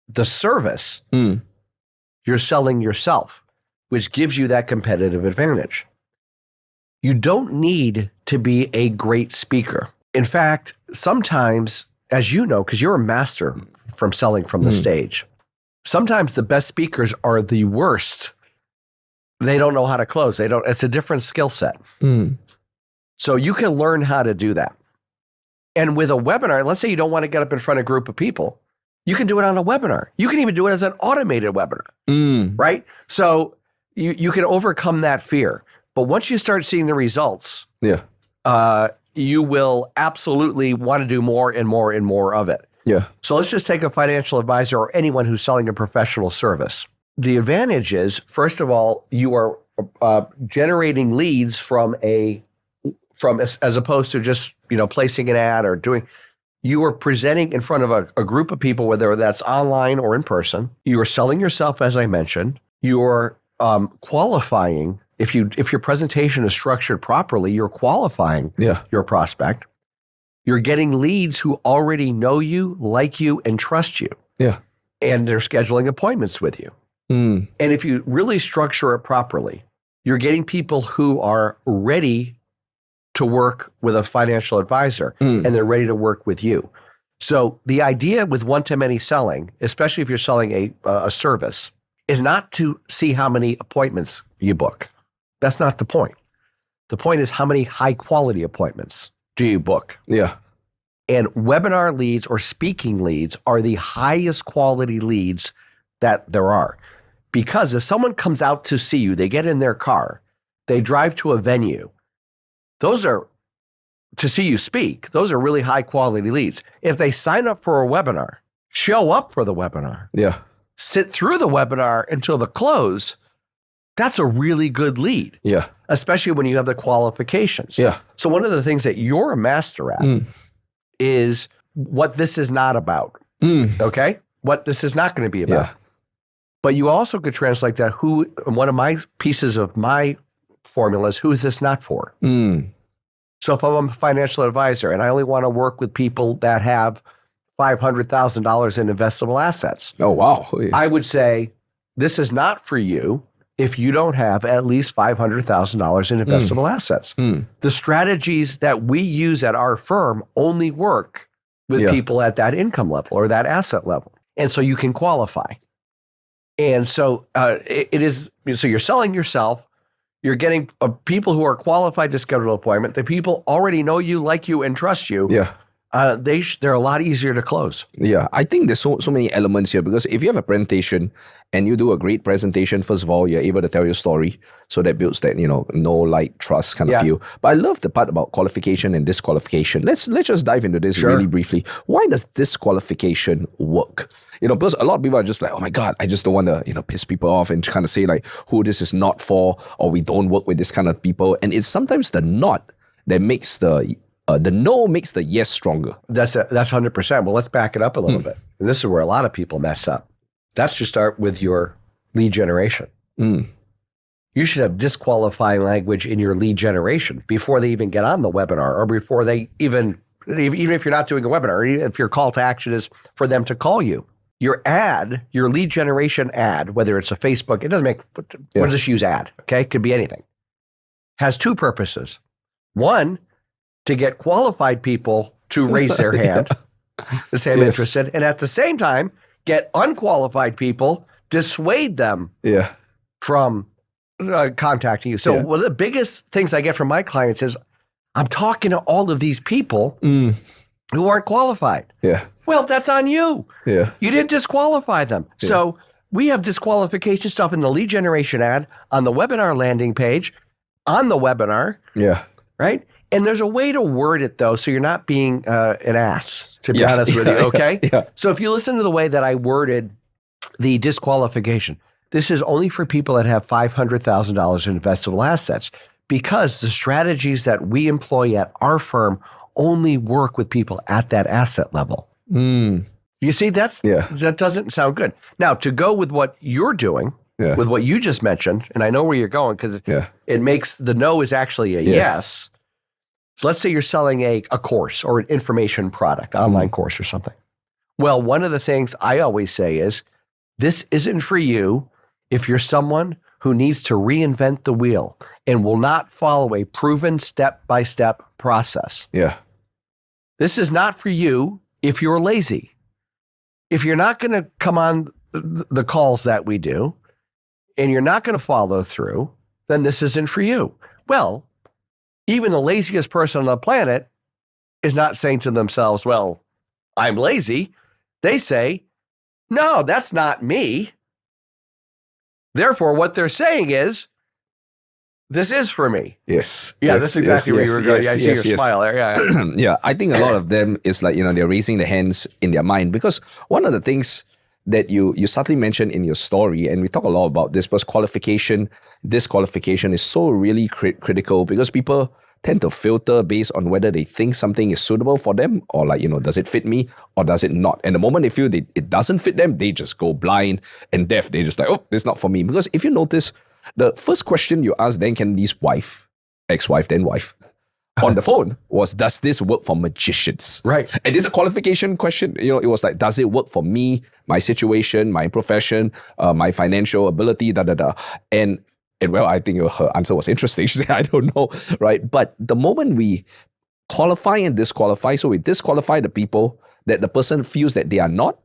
the service. You're selling yourself, which gives you that competitive advantage. You don't need to be a great speaker. In fact, sometimes, as you know, because you're a master from selling from the stage, sometimes the best speakers are the worst. They don't know how to close. It's a different skill set. So you can learn how to do that. And with a webinar, let's say you don't want to get up in front of a group of people. You can do it on a webinar. You can even do it as an automated webinar, right? So you can overcome that fear. But once you start seeing the results, you will absolutely want to do more and more and more of it. Yeah. So let's just take a financial advisor or anyone who's selling a professional service. The advantage is, first of all, you are generating leads as opposed to just placing an ad or doing. You are presenting in front of a group of people, whether that's online or in person. You are selling yourself, as I mentioned. You are qualifying. If your presentation is structured properly, you're qualifying your prospect. You're getting leads who already know you, like you, and trust you. Yeah. And they're scheduling appointments with you. And if you really structure it properly, you're getting people who are ready to work with a financial advisor, and they're ready to work with you. So the idea with one-to-many selling, especially if you're selling a service, is not to see how many appointments you book. That's not the point. The point is, how many high-quality appointments do you book? Yeah. And webinar leads or speaking leads are the highest quality leads that there are. Because if someone comes out to see you, they get in their car, they drive to a venue, those are, to see you speak, those are really high quality leads. If they sign up for a webinar, show up for the webinar, sit through the webinar until the close, that's a really good lead. Yeah. Especially when you have the qualifications. Yeah. So one of the things that you're a master at is what this is not about. Okay? What this is not going to be about. But you also could translate that one of my pieces of my formula is, who is this not for? So if I'm a financial advisor and I only want to work with people that have $500,000 in investable assets. Oh, wow. I would say, this is not for you if you don't have at least $500,000 in investable assets. The strategies that we use at our firm only work with people at that income level or that asset level. And so you can qualify. And so so you're selling yourself. You're getting people who are qualified to schedule an appointment. The people already know you, like you, and trust you. Yeah. They're a lot easier to close. Yeah, I think there's so many elements here, because if you have a presentation and you do a great presentation, first of all, you're able to tell your story. So that builds that, know, like, trust kind of feel. But I love the part about qualification and disqualification. Let's just dive into this really briefly. Why does disqualification work? Because a lot of people are just like, oh my God, I just don't want to, piss people off and kind of say like who this is not for, or we don't work with this kind of people. And it's sometimes the not that makes the no makes the yes stronger. That's 100%. Well, let's back it up a little bit. And this is where a lot of people mess up. That's to start with your lead generation. You should have disqualifying language in your lead generation before they even get on the webinar, or before they even if you're not doing a webinar, or even if your call to action is for them to call you. Your ad, your lead generation ad, whether it's a Facebook, it doesn't make, we'll just use ad, okay? It could be anything. Has two purposes. One, to get qualified people to raise their hand to say I'm interested, and at the same time, get unqualified people, dissuade them from contacting you. So one of the biggest things I get from my clients is, I'm talking to all of these people who aren't qualified. Well, that's on you. You didn't disqualify them. So we have disqualification stuff in the lead generation ad, on the webinar landing page, on the webinar. Right? And there's a way to word it, though, so you're not being an ass, to be honest with you, okay? So if you listen to the way that I worded the disqualification, this is only for people that have $500,000 in investable assets, because the strategies that we employ at our firm only work with people at that asset level. You see, that doesn't sound good. Now, to go with what you're doing, with what you just mentioned, and I know where you're going, because it makes the no is actually a yes. So let's say you're selling a course or an information product, online course or something. Well, one of the things I always say is, this isn't for you if you're someone who needs to reinvent the wheel and will not follow a proven step-by-step process. This is not for you if you're lazy. If you're not going to come on the calls that we do, and you're not going to follow through, then this isn't for you. Well, even the laziest person on the planet is not saying to themselves, well, I'm lazy. They say, no, that's not me. Therefore, what they're saying is, this is for me. That's exactly where you were going. I see your smile there. I think a lot of them is like, they're raising their hands in their mind, because one of the things that you subtly mentioned in your story, and we talk a lot about this, was disqualification is so really critical, because people tend to filter based on whether they think something is suitable for them, or like, does it fit me or does it not? And the moment they feel it doesn't fit them, they just go blind and deaf. They just like, oh, this is not for me. Because if you notice, the first question you asked Dan Kennedy's wife, ex-wife, then wife, on the phone was, does this work for magicians? Right. And it's a qualification question. It was like, does it work for me, my situation, my profession, my financial ability, And well, I think her answer was interesting. She said, I don't know, right? But the moment we qualify and disqualify, so we disqualify the people that the person feels that they are not,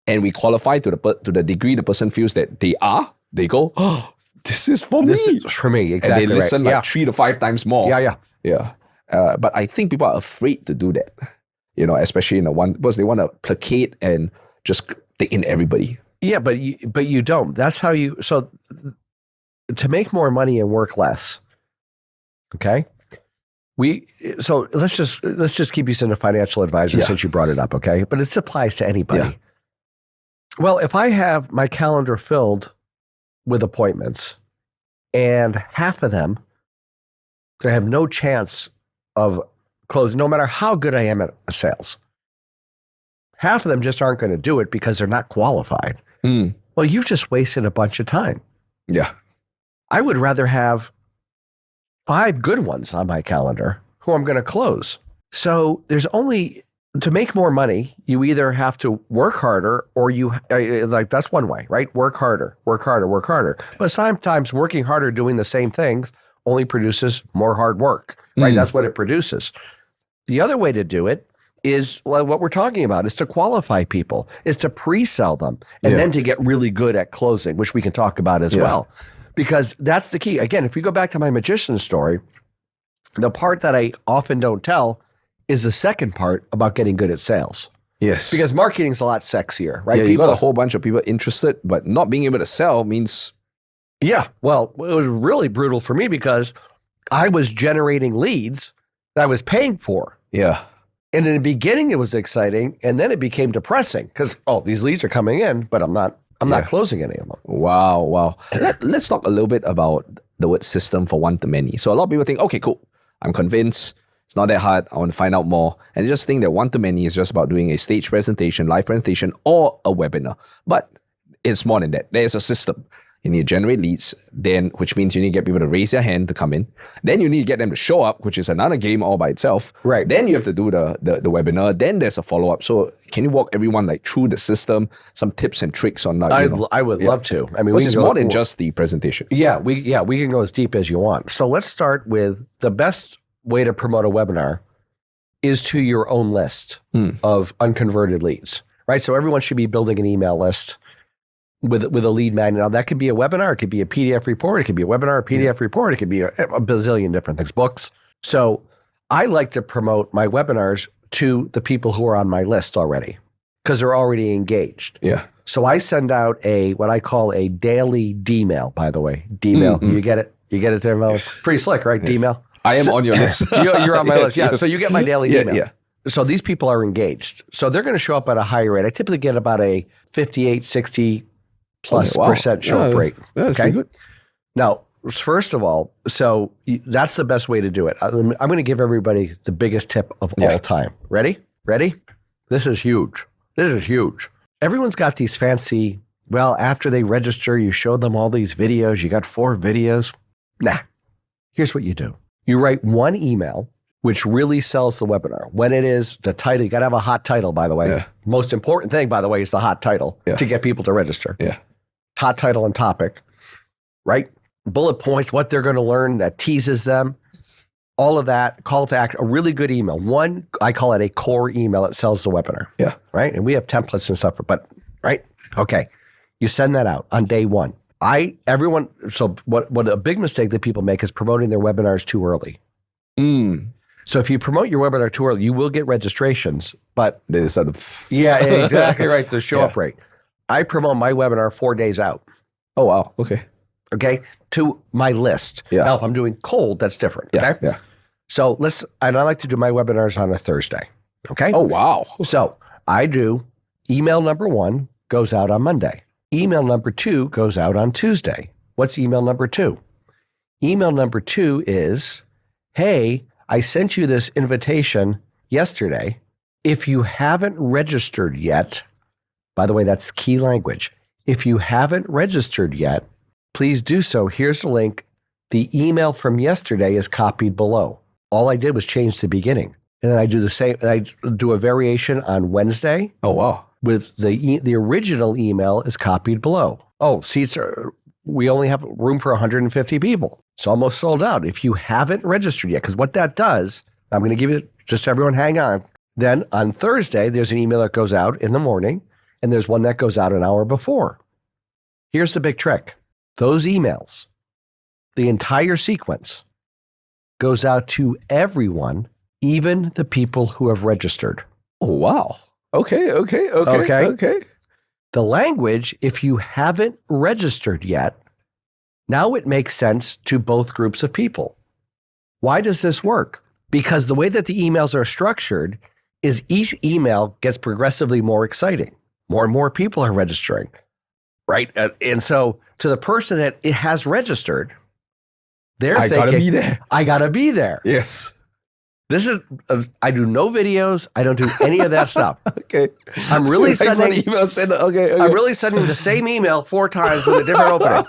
and we qualify to the degree the person feels that they are, they go, oh, this is for me. This is for me, exactly. And they listen like 3 to 5 times more. Yeah. But I think people are afraid to do that, especially because they want to placate and just take in everybody. Yeah, but you don't. That's how you. So to make more money and work less, okay? So let's just keep you in a financial advisor since you brought it up, okay? But it applies to anybody. Well, if I have my calendar filled with appointments, and half of them, I have no chance of closing, no matter how good I am at sales. Half of them just aren't going to do it because they're not qualified. Well, you've just wasted a bunch of time. I would rather have 5 good ones on my calendar who I'm going to close. So there's only, to make more money, you either have to work harder or you, like that's one way, right? Work harder. But sometimes working harder doing the same things only produces more hard work, right? That's what it produces. The other way to do it is what we're talking about, is to qualify people, is to pre-sell them, and then to get really good at closing, which we can talk about as well. Because that's the key. Again, if we go back to my magician story, the part that I often don't tell is the second part about getting good at sales. Yes. Because marketing's a lot sexier, right? Yeah, you got a whole bunch of people interested, but not being able to sell means... Yeah, well, it was really brutal for me because I was generating leads that I was paying for. Yeah. And in the beginning, it was exciting, and then it became depressing because, these leads are coming in, but I'm not closing any of them. Wow. Let's talk a little bit about the word system for one-to-many. So a lot of people think, okay, cool, I'm convinced, it's not that hard, I want to find out more. And they just think that one-to-many is just about doing a stage presentation, live presentation, or a webinar. But it's more than that. There's a system. You need to generate leads, then, which means you need to get people to raise their hand to come in. Then you need to get them to show up, which is another game all by itself. Right. Then you have to do the webinar. Then there's a follow-up. So can you walk everyone through the system, some tips and tricks on that? I would love to. I mean, it's more than just the presentation. Yeah, we can go as deep as you want. So let's start with the best way to promote a webinar is to your own list of unconverted leads, right? So everyone should be building an email list with a lead magnet. Now that could be a webinar, it could be a PDF report, it could be a webinar, a PDF report, it could be a bazillion different things, books. So I like to promote my webinars to the people who are on my list already because they're already engaged. Yeah. So I send out what I call a daily D-mail, by the way. D-mail. You get it? You get it there, Melvin? Yes. Pretty slick, right? Yes. D-mail. I am on your list. You're on my list. Yeah. So you get my daily email. Yeah. So these people are engaged. So they're going to show up at a higher rate. I typically get about a 58, 60 plus percent show up rate. That's pretty good. Now, first of all, so that's the best way to do it. I'm going to give everybody the biggest tip of all time. Ready? This is huge. Everyone's got these fancy, after they register, you show them all these videos. You got 4 videos. Nah. Here's what you do. You write one email, which really sells the webinar. When it is the title, you got to have a hot title, by the way. Yeah. Most important thing, by the way, is the hot title to get people to register. Yeah. Hot title and topic, right? Bullet points, what they're going to learn that teases them, all of that, call to action, a really good email. One, I call it a core email that sells the webinar. Yeah. Right? And we have templates and stuff, right? Okay. You send that out on day one. So what a big mistake that people make is promoting their webinars too early. So if you promote your webinar too early, you will get registrations, but they just sort of yeah, exactly right. The show up rate. I promote my webinar 4 days out. Oh wow. Okay. To my list. Yeah. Now if I'm doing cold, that's different. Yeah. Okay. Yeah. So I like to do my webinars on a Thursday. Okay. Oh wow. So I do email number 1 goes out on Monday. Email number 2 goes out on Tuesday. What's email number 2? Email number 2 is, hey, I sent you this invitation yesterday. If you haven't registered yet, by the way, that's key language. If you haven't registered yet, please do so. Here's the link. The email from yesterday is copied below. All I did was change the beginning. And then I do the same. I do a variation on Wednesday. Oh, wow. With the original email is copied below. Oh, we only have room for 150 people. It's almost sold out. If you haven't registered yet, because what that does, I'm going to give it, just everyone hang on. Then on Thursday, there's an email that goes out in the morning, and there's one that goes out an hour before. Here's the big trick. Those emails, the entire sequence, goes out to everyone, even the people who have registered. Oh, wow. Okay. The language, if you haven't registered yet, now it makes sense to both groups of people. Why does this work? Because the way that the emails are structured is each email gets progressively more exciting. More and more people are registering, right? And so to the person that it has registered, they're thinking, I gotta be there. Yes. This is, I do no videos. I don't do any of that stuff. Okay. I'm really sending Okay. I'm really sending the same email 4 times with a different opening.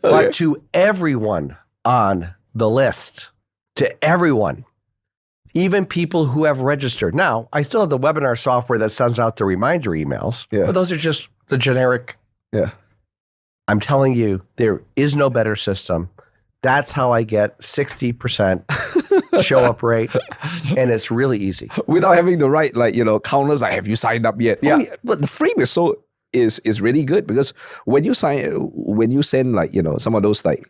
But to everyone on the list, to everyone, even people who have registered. Now, I still have the webinar software that sends out the reminder emails, but those are just the generic. Yeah. I'm telling you, there is no better system. That's how I get 60% show up rate, and it's really easy. Without having the right, counters, like, have you signed up yet? Yeah. But the frame is really good, because when you send some of those, like,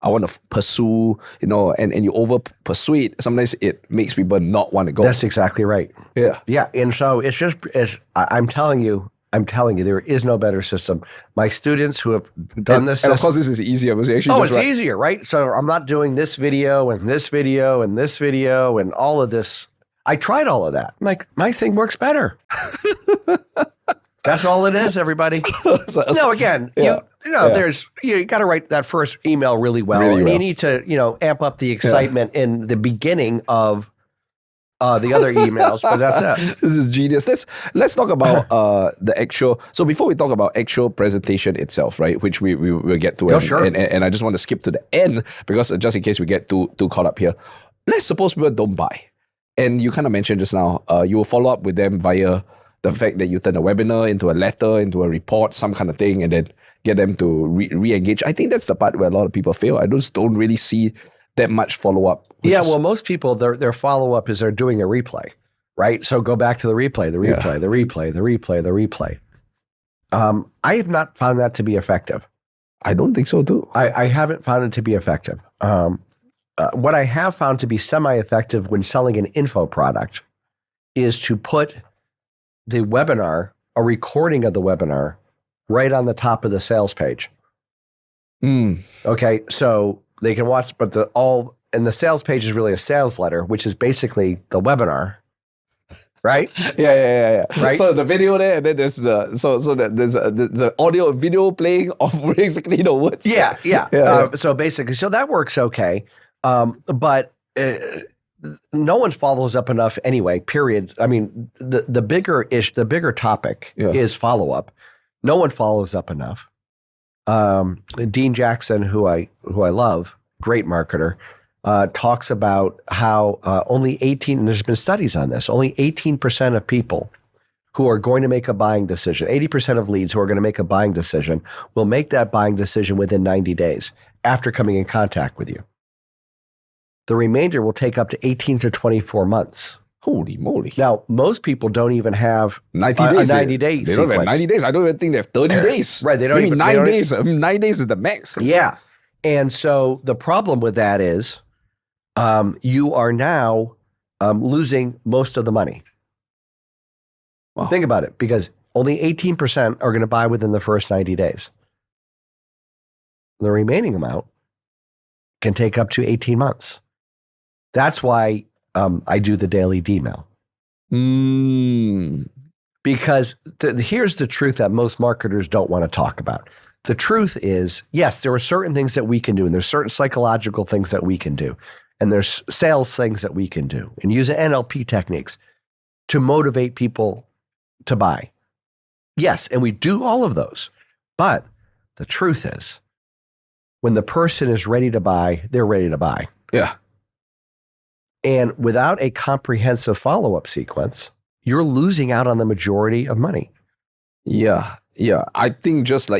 I want to pursue, and you over persuade, sometimes it makes people not want to go. That's exactly right. Yeah. Yeah. And so I'm telling you, there is no better system. My students who have done this. And of course, this is easier. It's easier, right? So I'm not doing this video and this video and this video and all of this. I tried all of that. I'm like, my thing works better. That's all it is, everybody. Again, you got to write that first email really well. You need to, amp up the excitement in the beginning of the other emails, but that's it. This is genius. Let's talk about the actual. So before we talk about actual presentation itself, right, which we will get to, and I just want to skip to the end, because just in case we get too caught up here. Let's suppose people don't buy, and you kind of mentioned just now, you will follow up with them via the fact that you turn a webinar into a letter, into a report, some kind of thing, and then get them to re-engage. I think that's the part where a lot of people fail. I just don't really see that much follow-up. Yeah, well, most people, their follow-up is they're doing a replay, right? So go back to the replay. I have not found that to be effective. I don't think so, too. I haven't found it to be effective. What I have found to be semi-effective when selling an info product is to put the webinar, a recording of the webinar, right on the top of the sales page. Okay, so they can watch, but and the sales page is really a sales letter, which is basically the webinar, right? Yeah. Right. So the video there, and then there's the audio video playing of basically the words. Yeah. So basically, that works okay, but no one follows up enough anyway. Period. I mean, the bigger topic is follow up. No one follows up enough. Dean Jackson, who I love, great marketer, talks about how only 18, and there's been studies on this, only 18% of people who are going to make a buying decision, 80% of leads who are going to make a buying decision, will make that buying decision within 90 days after coming in contact with you. The remainder will take up to 18 to 24 months. Holy moly. Now, most people don't even have 90 days. A 90 days. They don't have 90 days. I don't even think they have 30 days. Right. They don't even 9 days. 9 days is the max. Yeah. And so the problem with that is you are now losing most of the money. Wow. Think about it, because only 18% are going to buy within the first 90 days. The remaining amount can take up to 18 months. That's why I do the daily D-mail. Because here's the truth that most marketers don't want to talk about. The truth is, yes, there are certain things that we can do, and there's certain psychological things that we can do, and there's sales things that we can do, and use NLP techniques to motivate people to buy. Yes, and we do all of those. But the truth is, when the person is ready to buy, they're ready to buy. Yeah. And without a comprehensive follow-up sequence, you're losing out on the majority of money. Yeah. I think just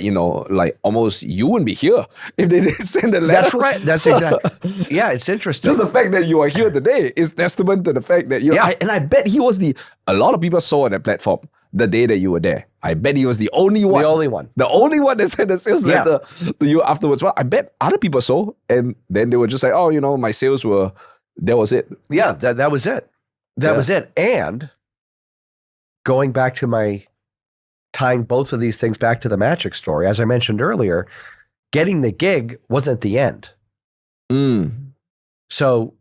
almost you wouldn't be here if they didn't send a letter. That's right. That's exactly. Yeah, it's interesting. Just the fact that you are here today is testament to the fact that and I bet he was a lot of people saw on that platform the day that you were there. I bet he was the only one. The only one. The only one that sent a sales letter to you afterwards. Well, I bet other people saw, and then they were just like, oh, my sales were, that was it. Yeah, that was it. That was it. And going back to tying both of these things back to the magic story, as I mentioned earlier, getting the gig wasn't the end. So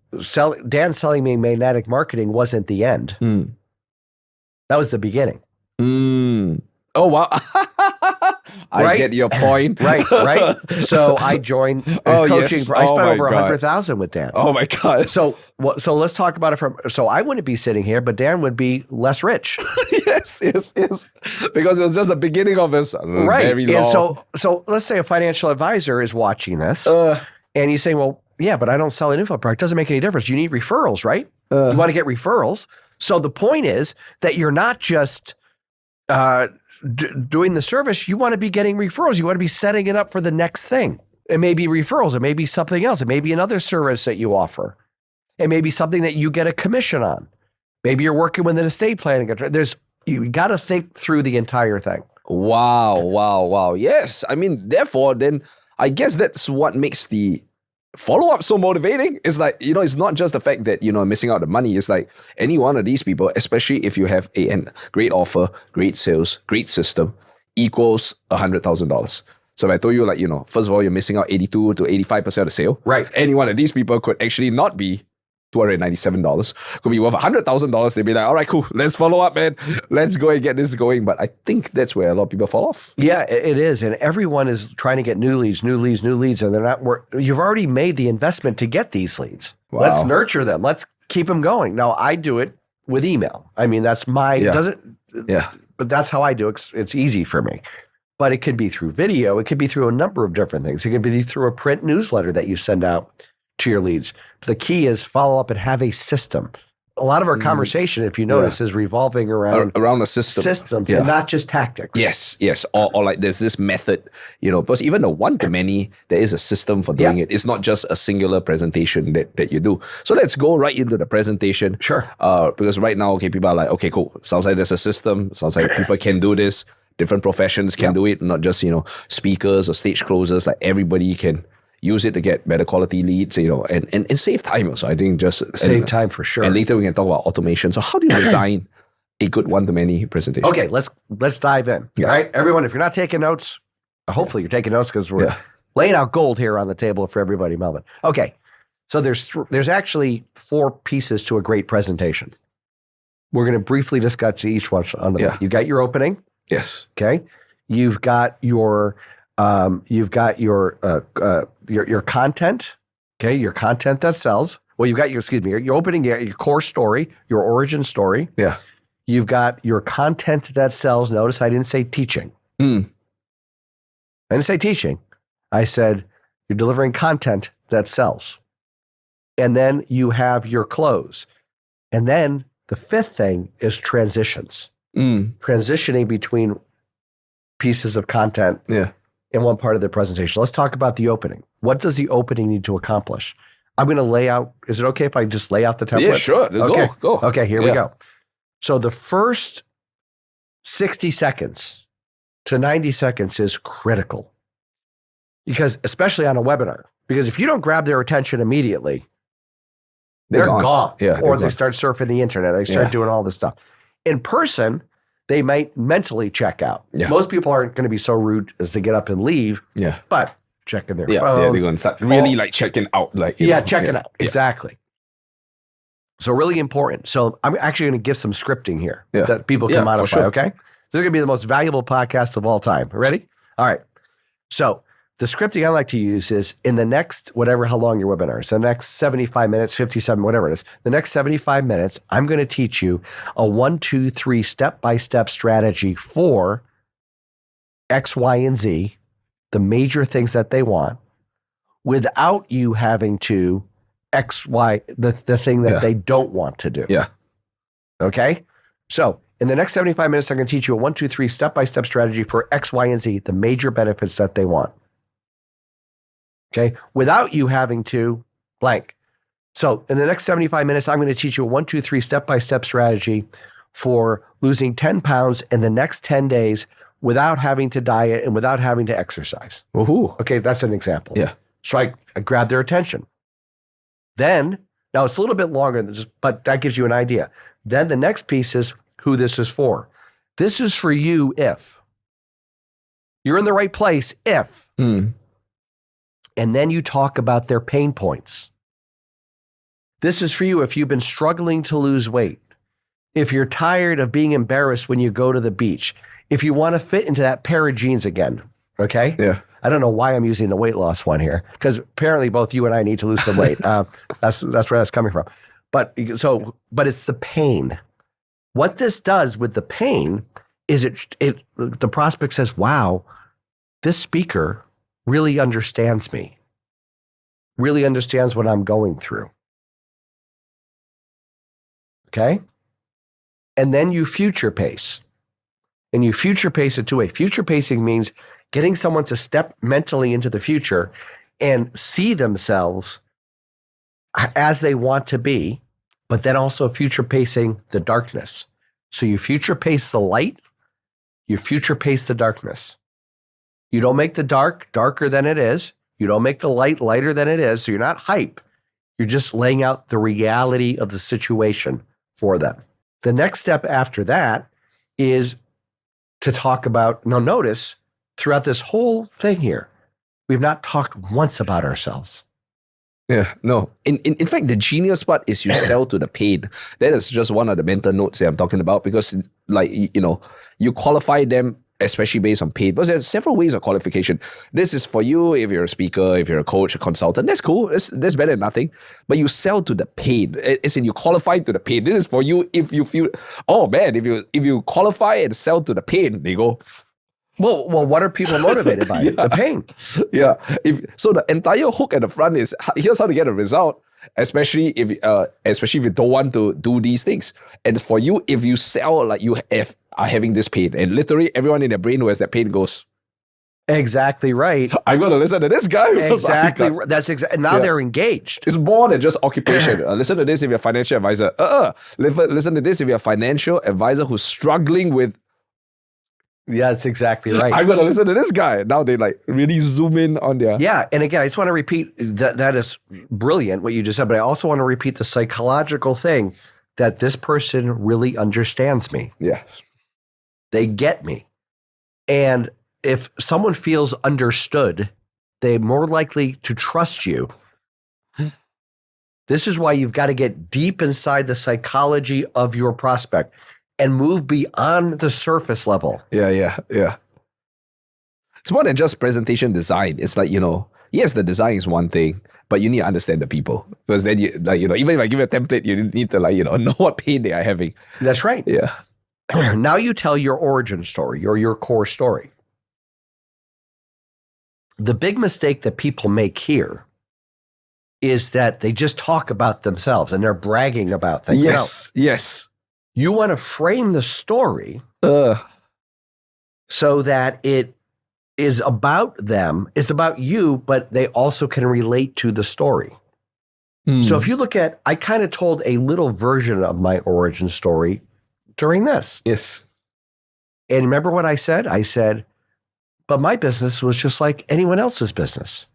Dan selling me magnetic marketing wasn't the end. That was the beginning. Oh, wow. I get your point. Right. So I joined coaching. Yes. I spent over $100,000 with Dan. Oh my God. So let's talk about it so I wouldn't be sitting here, but Dan would be less rich. Yes. Because it was just the beginning of his very long. And so let's say a financial advisor is watching this and he's saying, well, yeah, but I don't sell an info product. It doesn't make any difference. You need referrals, right? You want to get referrals. So the point is that you're not just doing the service. You want to be getting referrals. You want to be setting it up for the next thing. It may be referrals. It may be something else. It may be another service that you offer. It may be something that you get a commission on. Maybe you're working with an estate planning. You got to think through the entire thing. Wow. Yes. I mean, therefore, then I guess that's what makes the follow-up so motivating. It's like, it's not just the fact that, missing out the money. It's like any one of these people, especially if you have a great offer, great sales, great system, equals $100,000. So if I told you, first of all, you're missing out 82 to 85% of the sale. Right. Any one of these people could actually not be $297, could be worth $100,000. They'd be like, all right, cool, let's follow up, man. Let's go and get this going. But I think that's where a lot of people fall off. Yeah, it is. And everyone is trying to get new leads, and they're not you've already made the investment to get these leads. Wow. Let's nurture them. Let's keep them going. Now, I do it with email. I mean, that's but that's how I do it. It's easy for me. But it could be through video. It could be through a number of different things. It could be through a print newsletter that you send out to your leads. The key is follow up and have a system. A lot of our conversation, if you notice, is revolving around a system. Systems and not just tactics. Yes. Or like there's this method, because even the one-to-many, there is a system for doing it. It's not just a singular presentation that you do. So let's go right into the presentation. Sure. Because right now, people are like, okay, cool. Sounds like there's a system. Sounds like people can do this. Different professions can do it, not just, speakers or stage closers. Like everybody can use it to get better quality leads, and save time also. I think just save time for sure. And later we can talk about automation. So how do you design a good one-to-many presentation? Okay, let's dive in. Yeah. All right, everyone, if you're not taking notes, hopefully you're taking notes because we're laying out gold here on the table for everybody, Melvin. Okay, so there's actually 4 pieces to a great presentation. We're going to briefly discuss each one. You got your opening. Yes. Okay. You've got your content. Okay. Your content that sells. Well, you've got your opening, your core story, your origin story. Yeah. You've got your content that sells. Notice I didn't say teaching. I didn't say teaching. I said you're delivering content that sells. And then you have your close. And then the 5th thing is transitions. Transitioning between pieces of content in one part of the presentation. Let's talk about the opening. What does the opening need to accomplish? I'm going to lay out. Is it okay if I just lay out the template? Yeah, sure. Okay. Go. Okay, here we go. So the first 60 seconds to 90 seconds is critical. Because, especially on a webinar, because if you don't grab their attention immediately, they're gone. Yeah, or they start surfing the internet. They start doing all this stuff. In person, they might mentally check out. Yeah. Most people aren't going to be so rude as to get up and leave. Yeah. But checking their phone. Yeah, they're going to start really checking out. Checking out. Exactly. So really important. So I'm actually going to give some scripting here that people can modify. Sure. Okay. This is going to be the most valuable podcast of all time. Ready? All right. So the scripting I like to use is in the next, how long your webinar is, the next 75 minutes, 57, whatever it is, the next 75 minutes, I'm going to teach you a 1, 2, 3 step-by-step strategy for X, Y, and Z, the major things that they want, without you having to X, Y, the thing that they don't want to do. Yeah. Okay? So in the next 75 minutes, I'm going to teach you a 1, 2, 3 step-by-step strategy for X, Y, and Z, the major benefits that they want. Okay, without you having to blank. So in the next 75 minutes, I'm going to teach you a 1, 2, 3 step-by-step strategy for losing 10 pounds in the next 10 days without having to diet and without having to exercise. Woohoo. Okay, that's an example. Yeah. So I grab their attention. Then, now it's a little bit longer, but that gives you an idea. Then the next piece is who this is for. This is for you if you're in the right place, if. And then you talk about their pain points. This is for you if you've been struggling to lose weight, if you're tired of being embarrassed when you go to the beach, if you want to fit into that pair of jeans again, okay? Yeah. I don't know why I'm using the weight loss one here, because apparently both you and I need to lose some weight. That's where that's coming from. But it's the pain. What this does with the pain is the prospect says, wow, this speaker really understands me, really understands what I'm going through. Okay? And then you future pace. And you future pace it two-way. Future pacing means getting someone to step mentally into the future and see themselves as they want to be, but then also future pacing the darkness. So you future pace the light, you future pace the darkness. You don't make the dark darker than it is. You don't make the light lighter than it is. So you're not hype. You're just laying out the reality of the situation for them. The next step after that is to talk about, now notice, throughout this whole thing here, we've not talked once about ourselves. Yeah, no. In fact, the genius part is you sell to the pain. That is just one of the mental notes that I'm talking about because, like, you know, you qualify them especially based on pain. Because there's several ways of qualification. This is for you if you're a speaker, if you're a coach, a consultant. That's cool. That's better than nothing. But you sell to the pain. It's in you qualify to the pain. This is for you if you feel, oh man, if you qualify and sell to the pain, they go, Well, what are people motivated by? Yeah. The pain. Yeah. So the entire hook at the front is here's how to get a result, especially if you don't want to do these things. And for you, if you sell like you are having this pain, and literally everyone in their brain who has that pain goes, exactly right. I'm gonna listen to this guy. Exactly. That's exactly. Now they're engaged. It's more than just occupation. Listen to this if you're a financial advisor. Listen to this if you're a financial advisor who's struggling with. Yeah, that's exactly right. I'm gonna listen to this guy. Now they like really zoom in on their. Yeah, and again, I just want to repeat that is brilliant what you just said, but I also want to repeat the psychological thing that this person really understands me. Yeah, they get me, and if someone feels understood, they're more likely to trust you. This is why you've got to get deep inside the psychology of your prospect and move beyond the surface level. Yeah. It's more than just presentation design. It's like, yes, the design is one thing, but you need to understand the people. Because then you, even if I give you a template, you need to know what pain they are having. That's right. Yeah. Now you tell your origin story or your core story. The big mistake that people make here is that they just talk about themselves and they're bragging about things. Yes. You want to frame the story so that it is about them. It's about you, but they also can relate to the story. So if you look at, I kind of told a little version of my origin story during this. Yes. And remember what I said? I said, but my business was just like anyone else's business.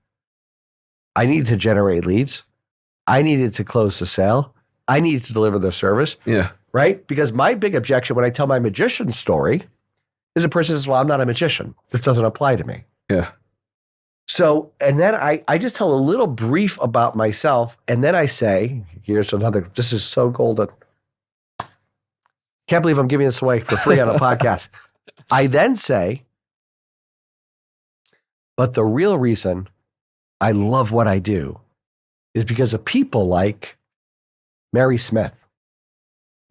I needed to generate leads. I needed to close the sale. I needed to deliver the service. Yeah. Right? Because my big objection when I tell my magician story is a person says, well, I'm not a magician. This doesn't apply to me. Yeah. So, and then I just tell a little brief about myself. And then I say, here's another, this is so golden. Can't believe I'm giving this away for free on a podcast. I then say, but the real reason I love what I do is because of people like Mary Smith.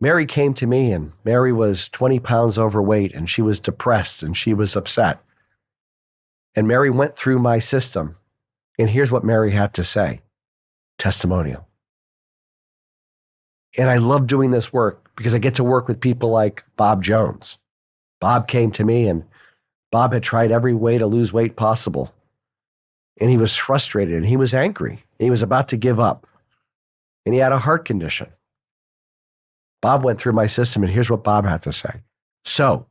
Mary came to me and Mary was 20 pounds overweight and she was depressed and she was upset. And Mary went through my system. And here's what Mary had to say. Testimonial. And I love doing this work because I get to work with people like Bob Jones. Bob came to me and Bob had tried every way to lose weight possible. And he was frustrated and he was angry. He was about to give up. And he had a heart condition. Bob went through my system, and here's what Bob had to say. So,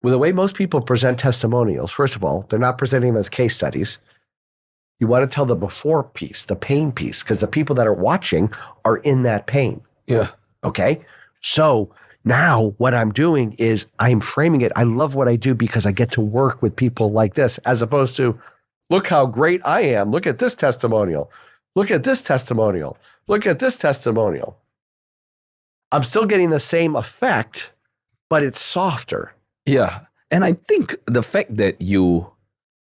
with the way most people present testimonials, first of all, they're not presenting them as case studies. You want to tell the before piece, the pain piece, because the people that are watching are in that pain. Yeah. Okay? So, now what I'm doing is I'm framing it. I love what I do because I get to work with people like this, as opposed to, look how great I am. Look at this testimonial. Look at this testimonial. Look at this testimonial. I'm still getting the same effect, but it's softer. Yeah. And I think the fact that you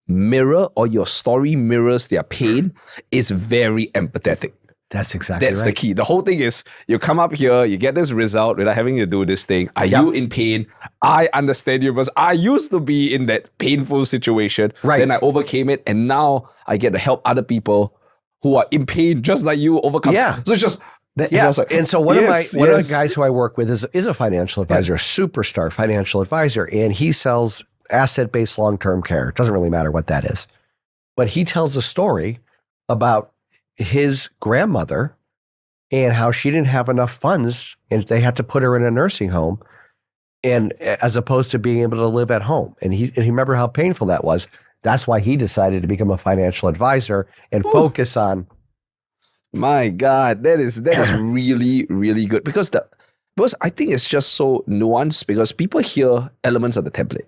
mirror or your story mirrors their pain is very empathetic. That's exactly That's the key. The whole thing is you come up here, you get this result without having to do this thing. Are you in pain? I understand you because I used to be in that painful situation. Right. Then I overcame it and now I get to help other people who are in pain just like you overcome. Yeah. So it's just that. Yeah. Like, and so one of the guys who I work with is a financial advisor, a superstar financial advisor, and he sells asset-based long-term care. It doesn't really matter what that is. But he tells a story about his grandmother and how she didn't have enough funds and they had to put her in a nursing home, and as opposed to being able to live at home. And he remember how painful that was. That's why he decided to become a financial advisor and focus on. My God, that is really, really good because I think it's just so nuanced because people hear elements of the template.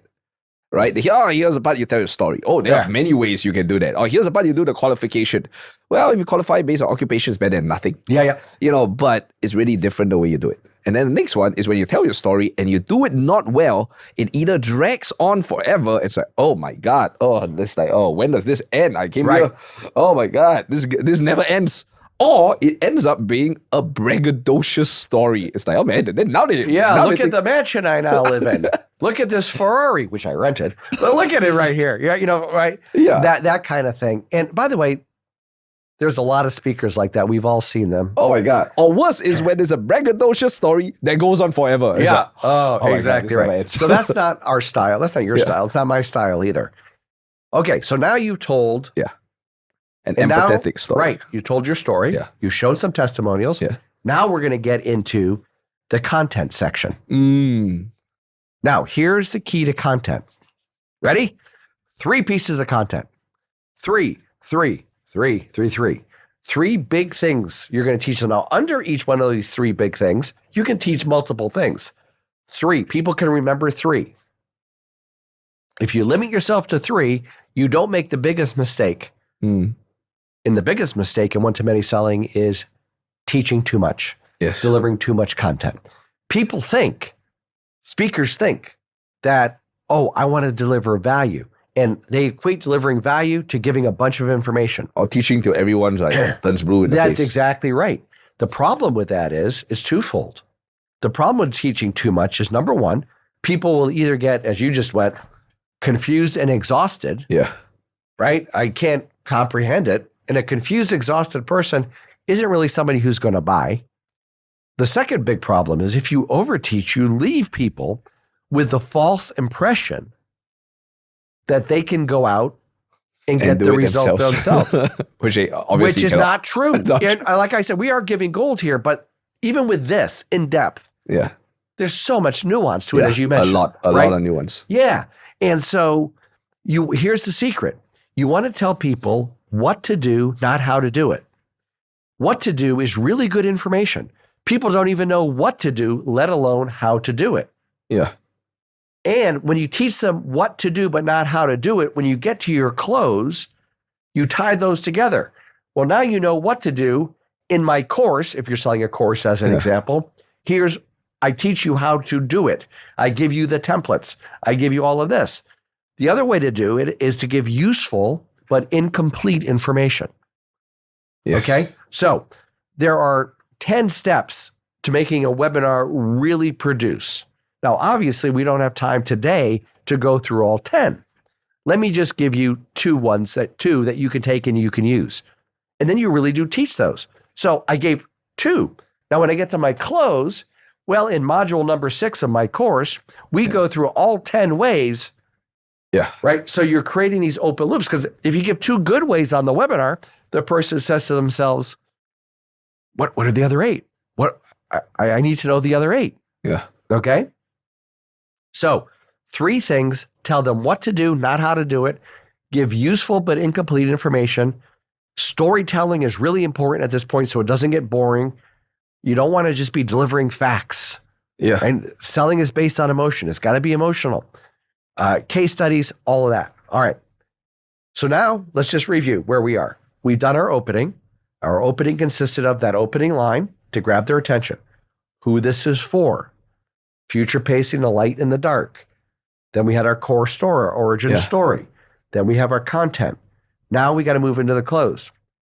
Right? They hear, here's the part you tell your story. Oh, there are many ways you can do that. Oh, here's the part you do the qualification. Well, if you qualify based on occupation, it's better than nothing. Yeah. But it's really different the way you do it. And then the next one is when you tell your story and you do it not well, it either drags on forever. It's like, oh my God. Oh, this like, when does this end? I came here. Oh my God, this never ends. Or it ends up being a braggadocious story. It's like, oh man, and then now look at the mansion I now live in. Look at this Ferrari, which I rented. But look at it right here. Yeah, right? Yeah. That kind of thing. And by the way, there's a lot of speakers like that. We've all seen them. Oh my God. Or worse is when there's a braggadocious story that goes on forever. It's like, God, exactly right. So that's not our style. That's not your style. It's not my style either. Okay, so now you told... An empathetic story. Right. You told your story. Yeah. You showed some testimonials. Yeah. Now we're going to get into the content section. Now, here's the key to content. Ready? 3 pieces of content. 3. 3 big things you're going to teach them. Now, under each one of these 3 big things, you can teach multiple things. 3. People can remember 3. If you limit yourself to 3, you don't make the biggest mistake. And the biggest mistake in one-to-many selling is teaching too much, delivering too much content. Speakers think that, I want to deliver value. And they equate delivering value to giving a bunch of information. Or teaching to everyone's like turns blue in the face. That's exactly right. The problem with that is twofold. The problem with teaching too much is, number one, people will either get, as you just went, confused and exhausted. Yeah. Right? I can't comprehend it. And a confused, exhausted person isn't really somebody who's going to buy. The second big problem is if you overteach, you leave people with the false impression that they can go out and get the result themselves. Which is not true. And like I said, we are giving gold here, but even with this in depth, there's so much nuance to it, as you mentioned. A lot of nuance. Yeah. And so here's the secret. You want to tell people what to do, not how to do it. What to do is really good information. People don't even know what to do, let alone how to do it. Yeah. And when you teach them what to do, but not how to do it, when you get to your close, you tie those together. Well, now you know what to do. In my course, if you're selling a course as an example, I teach you how to do it. I give you the templates. I give you all of this. The other way to do it is to give useful but incomplete information. Yes. Okay? So there are 10 steps to making a webinar really produce. Now, obviously, we don't have time today to go through all 10. Let me just give you two that you can take and you can use. And then you really do teach those. So I gave 2. Now, when I get to my close, well, in module number 6 of my course, we go through all 10 ways. Yeah. Right. So you're creating these open loops, because if you give 2 good ways on the webinar, the person says to themselves, what are the other 8? I need to know the other 8. Yeah. Okay. So 3 things, tell them what to do, not how to do it. Give useful but incomplete information. Storytelling is really important at this point so it doesn't get boring. You don't want to just be delivering facts. Yeah. And selling is based on emotion. It's got to be emotional. Case studies, all of that. All right. So now let's just review where we are. We've done our opening. Our opening consisted of that opening line to grab their attention. Who this is for. Future pacing, the light in the dark. Then we had our core story, our origin story. Then we have our content. Now we got to move into the close.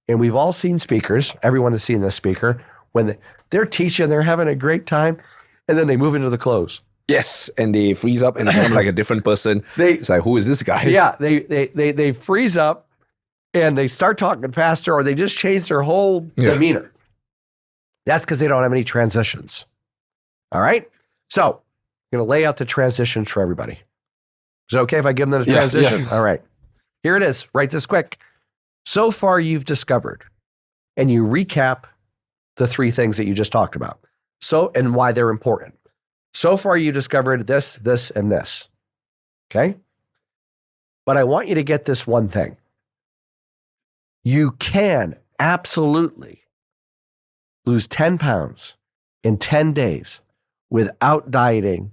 And we've all seen speakers. Everyone has seen this speaker. When they're teaching, they're having a great time. And then they move into the close. Yes, and they freeze up and become like a different person. It's like, who is this guy? Yeah, they freeze up and they start talking faster or they just change their whole demeanor. That's because they don't have any transitions. All right? So I'm going to lay out the transitions for everybody. Is it okay if I give them the transition? All right. Here it is. Write this quick. So far, you've discovered, and you recap the 3 things that you just talked about. So, and why they're important. So far, you discovered this, this, and this. Okay? But I want you to get this one thing. You can absolutely lose 10 pounds in 10 days without dieting,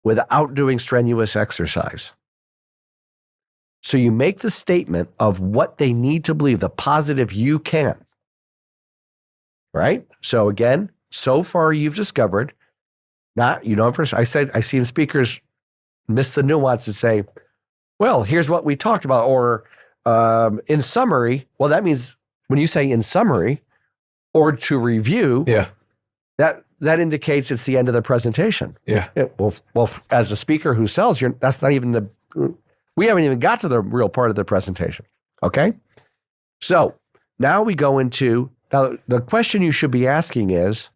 without doing strenuous exercise. So you make the statement of what they need to believe, the positive you can. Right? So again, so far you've discovered, first I seen speakers miss the nuance and say, well, here's what we talked about, or in summary. Well, that means when you say in summary or to review, that indicates it's the end of the presentation. Well, as a speaker who sells, that's not even we haven't even got to the real part of the presentation. Okay? So now we go into, now the question you should be asking is,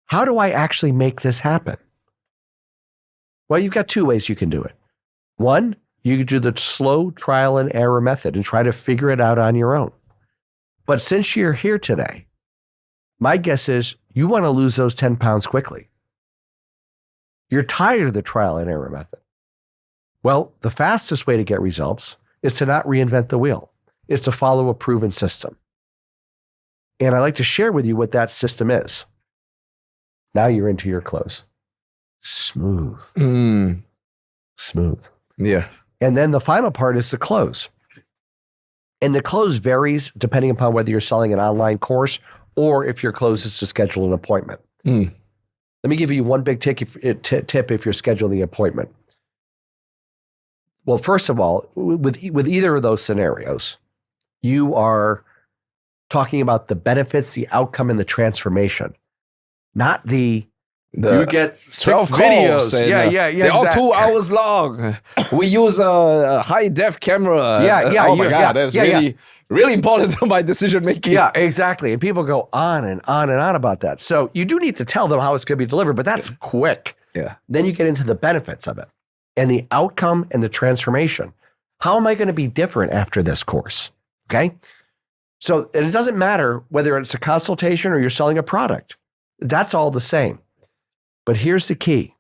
how do I actually make this happen? Well, you've got 2 ways you can do it. One, you can do the slow trial and error method and try to figure it out on your own. But since you're here today, my guess is you want to lose those 10 pounds quickly. You're tired of the trial and error method. Well, the fastest way to get results is to not reinvent the wheel, is to follow a proven system. And I'd like to share with you what that system is. Now you're into your close. Smooth. Smooth. Yeah. And then the final part is the close. And the close varies depending upon whether you're selling an online course or if your close is to schedule an appointment. Let me give you one big tip if you're scheduling the appointment. Well, first of all, with either of those scenarios, you are talking about the benefits, the outcome, and the transformation, not you get 12 videos. And, they're exactly. all 2 hours long. We use a high def camera. Oh my God, that's really important to my decision making. Yeah, exactly. And people go on and on and on about that. So you do need to tell them how it's going to be delivered, but that's quick. Yeah. Then you get into the benefits of it and the outcome and the transformation. How am I going to be different after this course? Okay. So, and it doesn't matter whether it's a consultation or you're selling a product. That's all the same. But here's the key.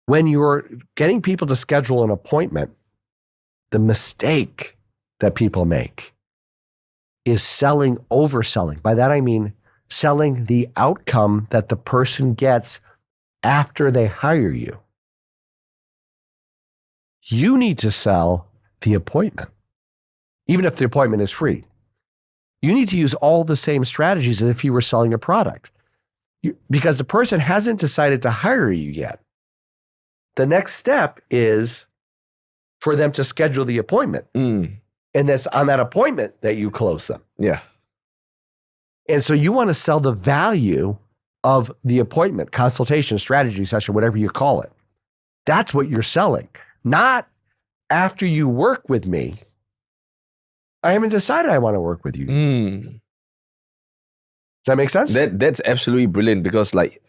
When you're getting people to schedule an appointment, the mistake that people make is overselling. By that, I mean selling the outcome that the person gets after they hire you. You need to sell the appointment, even if the appointment is free. You need to use all the same strategies as if you were selling a product. Because the person hasn't decided to hire you yet. The next step is for them to schedule the appointment. And that's on that appointment that you close them. Yeah. And so you want to sell the value of the appointment, consultation, strategy session, whatever you call it. That's what you're selling. Not after you work with me, I haven't decided I want to work with you. Does that make sense? That's absolutely brilliant because like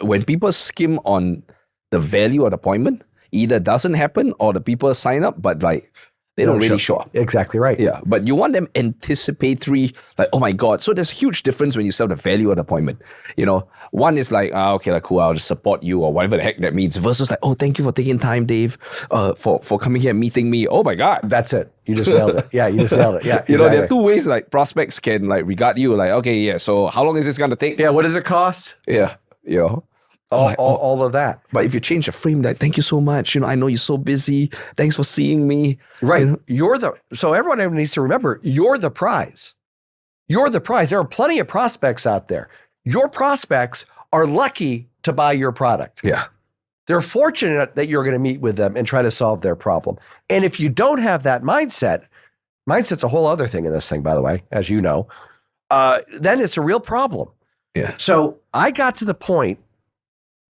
when people skim on the value of the appointment, either doesn't happen or the people sign up, but like they don't really show up. Exactly right. Yeah, but you want them anticipatory, like, oh my God. So there's a huge difference when you sell the value of the appointment. You know, one is like, okay, like, cool, I'll just support you or whatever the heck that means, versus like, oh, thank you for taking time, Dave, for coming here and meeting me. Oh my God. That's it. You just nailed it. Yeah, you just nailed it. Yeah, You know, there are 2 ways like prospects can like regard you, like, okay, yeah, so how long is this going to take? Yeah, what does it cost? Yeah, you know. All of that. But if you change the frame, like, thank you so much. You know, I know you're so busy. Thanks for seeing me. Right. You know? So everyone needs to remember, you're the prize. You're the prize. There are plenty of prospects out there. Your prospects are lucky to buy your product. Yeah. They're fortunate that you're going to meet with them and try to solve their problem. And if you don't have that mindset's a whole other thing in this thing, by the way, as you know, then it's a real problem. Yeah. So I got to the point,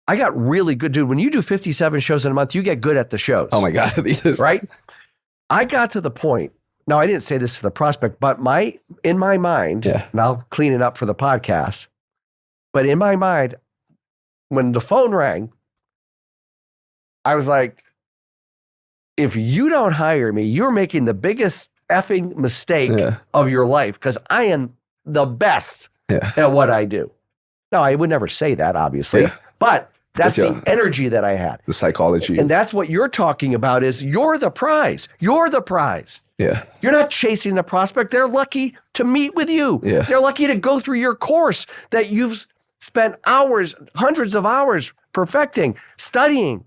I got really good, dude. When you do 57 shows in a month, you get good at the shows. Oh my God. Right? I got to the point now I didn't say this to the prospect, but in my mind, and I'll clean it up for the podcast, but in my mind, when the phone rang, I was like, if you don't hire me, you're making the biggest effing mistake of your life because I am the best at what I do. Now, I would never say that, obviously, but that's the energy that I had. The psychology. And that's what you're talking about is you're the prize. You're the prize. Yeah. You're not chasing the prospect. They're lucky to meet with you. Yeah. They're lucky to go through your course that you've spent hours, hundreds of hours perfecting, studying.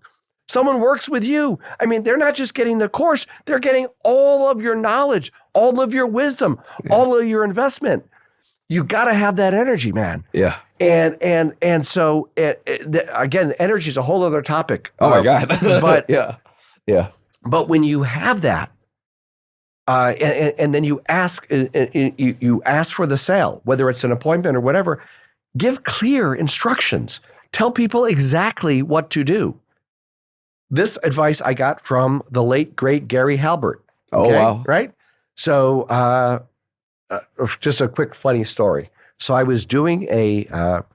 Someone works with you. I mean, they're not just getting the course, they're getting all of your knowledge, all of your wisdom, all of your investment. You got to have that energy, man. Yeah. And so again, energy is a whole other topic. Oh my God. But yeah. But when you have that, and then you ask for the sale, whether it's an appointment or whatever, give clear instructions. Tell people exactly what to do. This advice I got from the late, great Gary Halbert. Okay? Oh, wow. Right? So just a quick funny story. So I was doing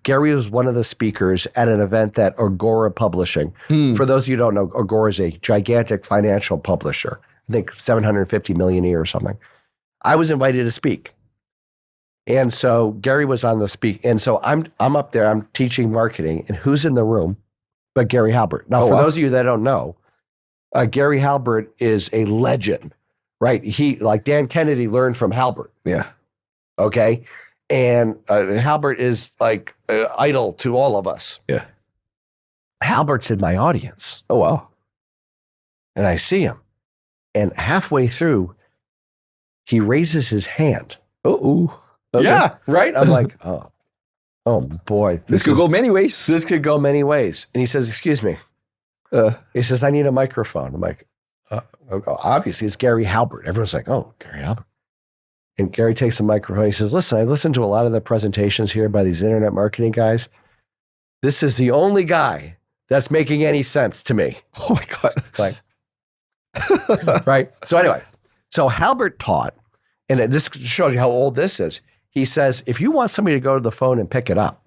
Gary was one of the speakers at an event that Agora Publishing. For those of you who don't know, Agora is a gigantic financial publisher. I think 750 million a year or something. I was invited to speak. And so Gary was on the speak. And so I'm up there, I'm teaching marketing, and who's in the room but Gary Halbert? Now, for those of you that don't know, Gary Halbert is a legend, right? He, like Dan Kennedy, learned from Halbert. Yeah. Okay. And Halbert is like an idol to all of us. Yeah. Halbert's in my audience. Oh, wow. And I see him. And halfway through, he raises his hand. Oh, okay. Yeah, right? I'm like, oh boy. This could go many ways. This could go many ways. And he says, excuse me. He says, I need a microphone. I'm like, obviously it's Gary Halbert. Everyone's like, oh, Gary Halbert. And Gary takes the microphone. He says, listen, I listened to a lot of the presentations here by these internet marketing guys. This is the only guy that's making any sense to me. Oh my God. Like, right? So anyway, so Halbert taught, and this shows you how old this is. He says, if you want somebody to go to the phone and pick it up,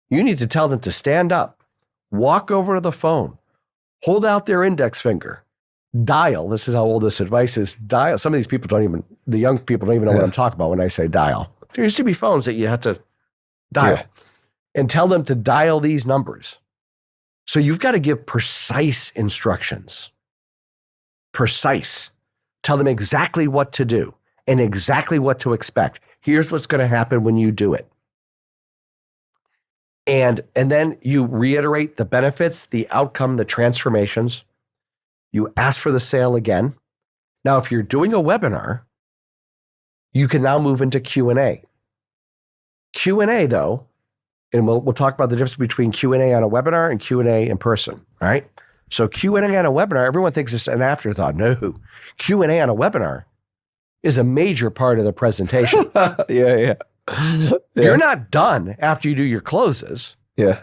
you need to tell them to stand up, walk over to the phone, hold out their index finger, dial. This is how old this advice is. Dial. Some of these people the young people don't even know what I'm talking about when I say dial. There used to be phones that you had to dial and tell them to dial these numbers. So you've got to give precise instructions. Precise. Tell them exactly what to do and exactly what to expect. Here's what's going to happen when you do it. And then you reiterate the benefits, the outcome, the transformations. You ask for the sale again. Now, if you're doing a webinar, you can now move into Q&A. Q&A, though, and we'll talk about the difference between Q&A on a webinar and Q&A in person, right? So Q&A on a webinar, everyone thinks it's an afterthought. No, Q&A on a webinar is a major part of the presentation. Yeah. You're not done after you do your closes. Yeah.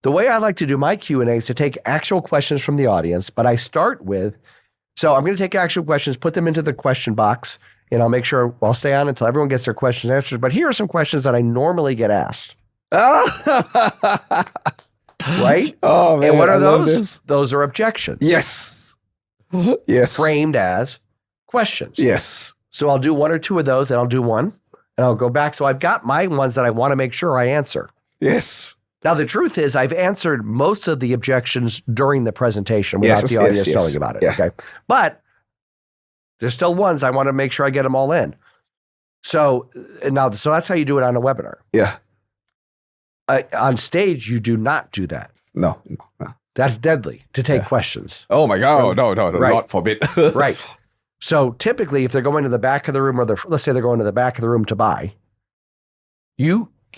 The way I like to do my Q&A is to take actual questions from the audience, but I start with, so I'm going to take actual questions, put them into the question box, and I'll make sure I'll stay on until everyone gets their questions answered. But here are some questions that I normally get asked. Right? Oh, man. And what are those? Those are objections. Yes. Yes. Framed as questions. Yes. So I'll do one or two of those, and I'll do one, and I'll go back. So I've got my ones that I want to make sure I answer. Yes. Now, the truth is I've answered most of the objections during the presentation without the audience knowing about it. Yeah. Okay. But there's still ones I want to make sure I get them all in. So that's how you do it on a webinar. Yeah. On stage, you do not do that. No. That's deadly to take questions. Oh my God. No, right. Not forbid. Right. So typically, if they're going to the back of the room, or let's say they're going to the back of the room to buy,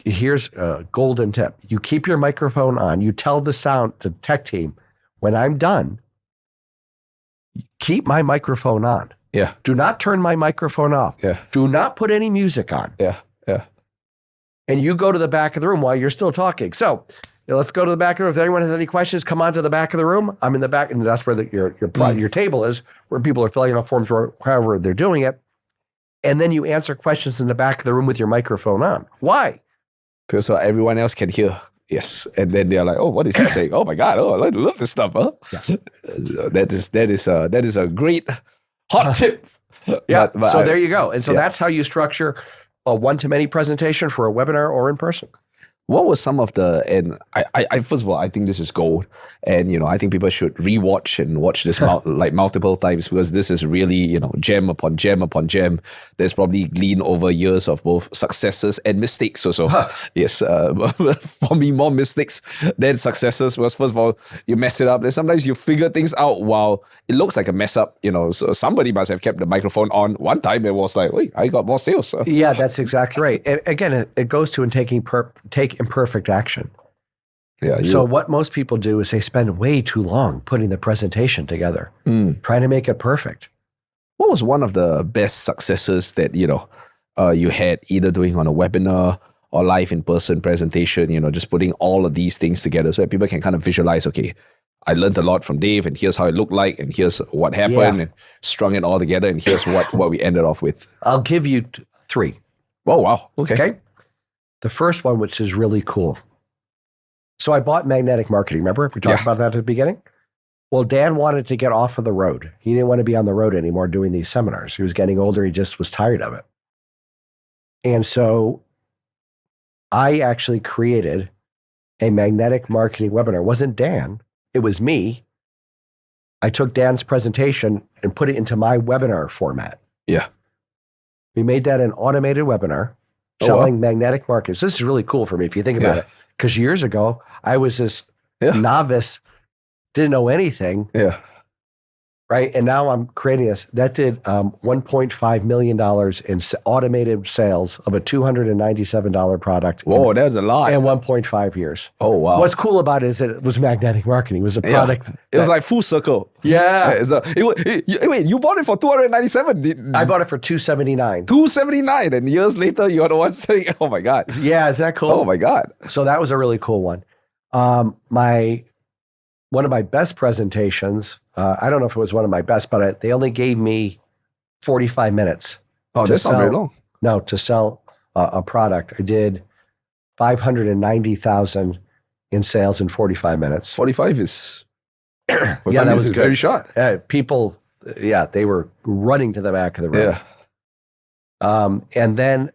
here's a golden tip. You keep your microphone on. You tell the tech team, when I'm done, keep my microphone on. Yeah. Do not turn my microphone off. Yeah. Do not put any music on. Yeah. And you go to the back of the room while you're still talking. So let's go to the back of the room. If anyone has any questions, come on to the back of the room. I'm in the back, and that's where your table is, where people are filling out forms or however they're doing it. And then you answer questions in the back of the room with your microphone on. Why? Because so everyone else can hear. Yes. And then they're like, oh, what is he saying? Oh my God. Oh, I love this stuff, huh? Yeah. That is a great hot tip. Yeah. But there you go. And so that's how you structure a one-to-many presentation for a webinar or in person. What was some of the, and I first of all, I think this is gold. And, I think people should rewatch and watch this like multiple times, because this is really, gem upon gem upon gem. There's probably gleaned over years of both successes and mistakes also. Yes. For me, more mistakes than successes, because first of all, you mess it up. And sometimes you figure things out while it looks like a mess up, so somebody must have kept the microphone on. One time it was like, wait, I got more sales. Yeah, that's exactly right. And again, it goes to take imperfect action. Yeah. So what most people do is they spend way too long putting the presentation together, trying to make it perfect. What was one of the best successes that, you had either doing on a webinar or live in-person presentation, just putting all of these things together so that people can kind of visualize, okay, I learned a lot from Dave, and here's how it looked like, and here's what happened, and strung it all together, and here's what we ended off with. I'll give you 3. Oh, wow. Okay. The first one, which is really cool. So I bought magnetic marketing. Remember? We talked about that at the beginning. Well, Dan wanted to get off of the road. He didn't want to be on the road anymore doing these seminars. He was getting older. He just was tired of it. And so I actually created a magnetic marketing webinar. It wasn't Dan. It was me. I took Dan's presentation and put it into my webinar format. Yeah. We made that an automated webinar. Selling magnetic markets. This is really cool for me if you think about it. Because years ago, I was this novice, didn't know anything. Yeah. Right. And now I'm creating this. That did $1.5 million in automated sales of a $297 product. Whoa, that's a lot. In 1.5 years. Oh, wow. What's cool about it is that it was magnetic marketing. It was a product. It was like full circle. Yeah. Wait, you bought it for $297? I bought it for $279. $279. And years later, you're the one saying, oh my God. Yeah, is that cool? Oh my God. So that was a really cool one. One of my best presentations, I don't know if it was one of my best, but they only gave me 45 minutes. Oh, that's not very long. No, to sell a product. I did $590,000 in sales in 45 minutes. 45 is... that was very short. People, they were running to the back of the room. Yeah. And then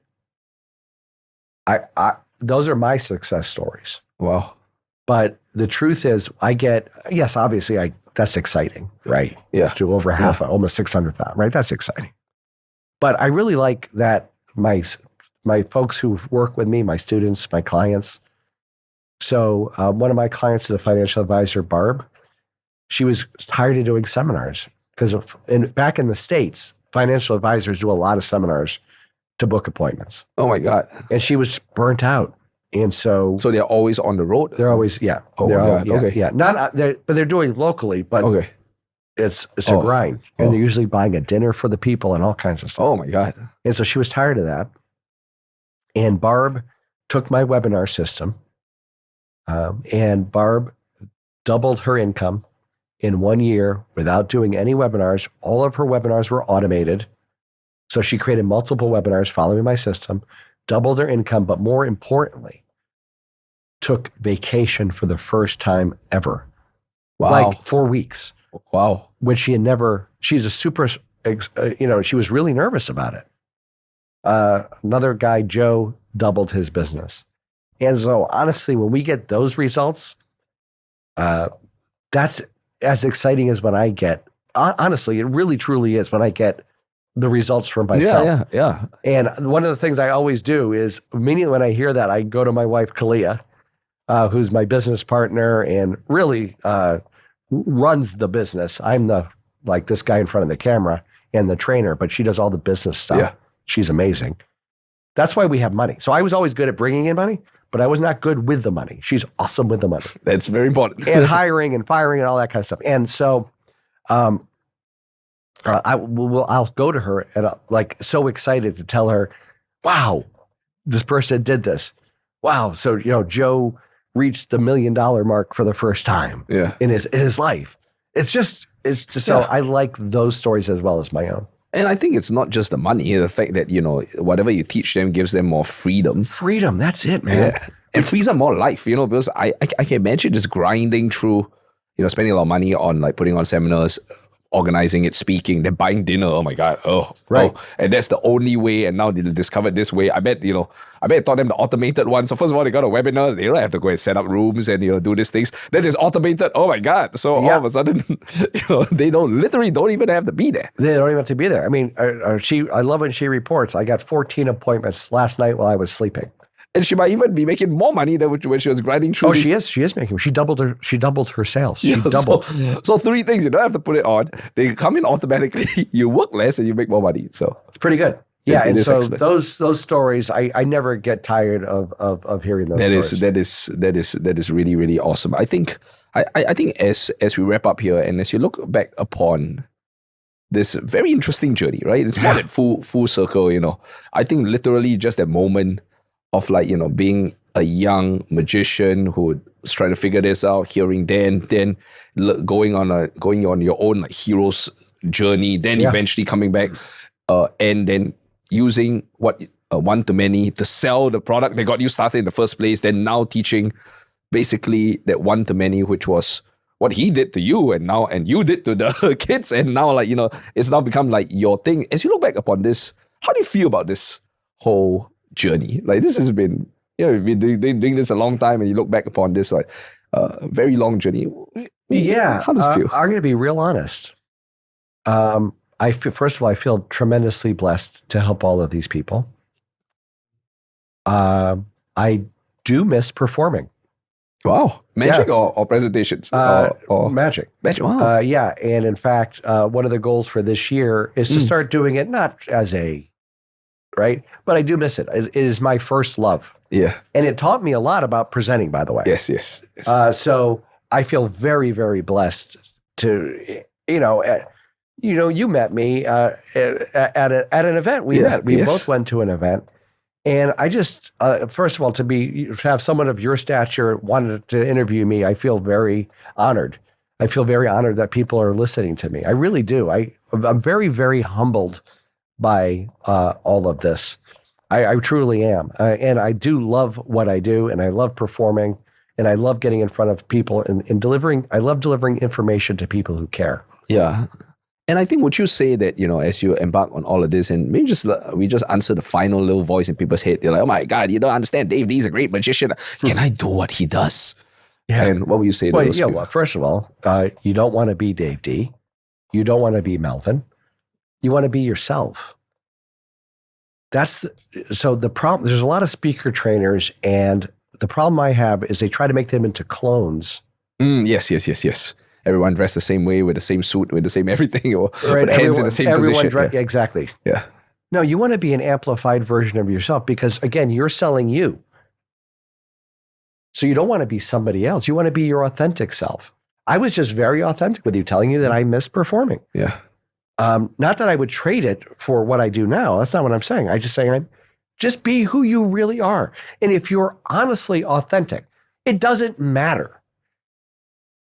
I those are my success stories. Wow. But the truth is, obviously, that's exciting, right? Yeah. To over almost 600,000, right? That's exciting. But I really like that my folks who work with me, my students, my clients. So one of my clients is a financial advisor, Barb. She was tired of doing seminars because back in the States, financial advisors do a lot of seminars to book appointments. Oh my God. And she was burnt out. And so they're always on the road? They're always, Oh my God. Okay. Yeah. But they're doing locally, but it's a grind. And they're usually buying a dinner for the people and all kinds of stuff. Oh my God. And so she was tired of that. And Barb took my webinar system, and Barb doubled her income in 1 year without doing any webinars. All of her webinars were automated. So she created multiple webinars following my system, doubled her income, but more importantly, took vacation for the first time ever. Wow. Like 4 weeks. Wow. When she had never, she's a super, she was really nervous about it. Another guy, Joe, doubled his business. And so honestly, when we get those results, that's as exciting as when I get, honestly, it really truly is when I get the results for myself. Yeah. And one of the things I always do is immediately when I hear that, I go to my wife, Kalia, who's my business partner and really runs the business. I'm this guy in front of the camera and the trainer, but she does all the business stuff. Yeah. She's amazing. That's why we have money. So I was always good at bringing in money, but I was not good with the money. She's awesome with the money. That's very important. And hiring and firing and all that kind of stuff. And so I'll go to her and so excited to tell her, wow, this person did this. Wow. So, Joe reached the $1 million mark for the first time in his life. It's just so I like those stories as well as my own. And I think it's not just the money, the fact that, whatever you teach them gives them more freedom. Freedom, that's it, man. Yeah. And frees up more life, because I can imagine just grinding through, spending a lot of money on like putting on seminars, organizing it, speaking, then buying dinner. Oh my God. And that's the only way. And now they discovered this way. I bet it taught them the automated one. So first of all, they got a webinar. They don't have to go and set up rooms and, do these things. Then it's automated. Oh my God. So all of a sudden, they literally don't even have to be there. They don't even have to be there. I mean, I love when she reports, I got 14 appointments last night while I was sleeping. And she might even be making more money than when she was grinding through. Oh, she is making. She doubled her sales. She doubled. So 3 things. You don't have to put it on. They come in automatically. You work less and you make more money. So it's pretty good. Yeah, and so excellent. those stories, I never get tired of hearing those stories. That is really, really awesome. I think as we wrap up here and as you look back upon this very interesting journey, right? It's more than full circle. I think literally just that moment of like, being a young magician who was trying to figure this out, hearing then going on your own like hero's journey, then eventually coming back, and then using one-to-many to sell the product that got you started in the first place, then now teaching basically that one-to-many, which was what he did to you and you did to the kids, and now like, it's now become like your thing. As you look back upon this, how do you feel about this whole journey? Like this has been, you've been doing this a long time, and you look back upon this like very long journey. Yeah, how does it feel? I'm going to be real honest. First of all, I feel tremendously blessed to help all of these people. I do miss performing. Wow, magic or presentations? Or magic. Wow. Yeah, and in fact, one of the goals for this year is to start doing it not as a right? But I do miss it. It is my first love. Yeah. And it taught me a lot about presenting, by the way. Yes. So I feel very, very blessed to, you met me at an event. We met. We both went to an event. And I just, first of all, to have someone of your stature wanted to interview me, I feel very honored. I feel very honored that people are listening to me. I really do. I'm very, very humbled by all of this. I truly am. And I do love what I do, and I love performing, and I love getting in front of people and delivering. I love delivering information to people who care. Yeah. And I think, would you say that, as you embark on all of this, and maybe we just answer the final little voice in people's head, they're like, oh my God, you don't understand, Dave Dee's a great magician. Can I do what he does? Yeah. And what would you say to those people? Well, first of all, you don't want to be Dave Dee. You don't want to be Melvin. You want to be yourself. So the problem, there's a lot of speaker trainers, and the problem I have is they try to make them into clones. Yes. Everyone dressed the same way, with the same suit, with the same everything, or put hands in the same position. Exactly. Yeah. No, you want to be an amplified version of yourself because, again, you're selling you. So you don't want to be somebody else. You want to be your authentic self. I was just very authentic with you, telling you that I miss performing. Yeah. Not that I would trade it for what I do now. That's not what I'm saying. I'm just saying, just be who you really are. And if you're honestly authentic, it doesn't matter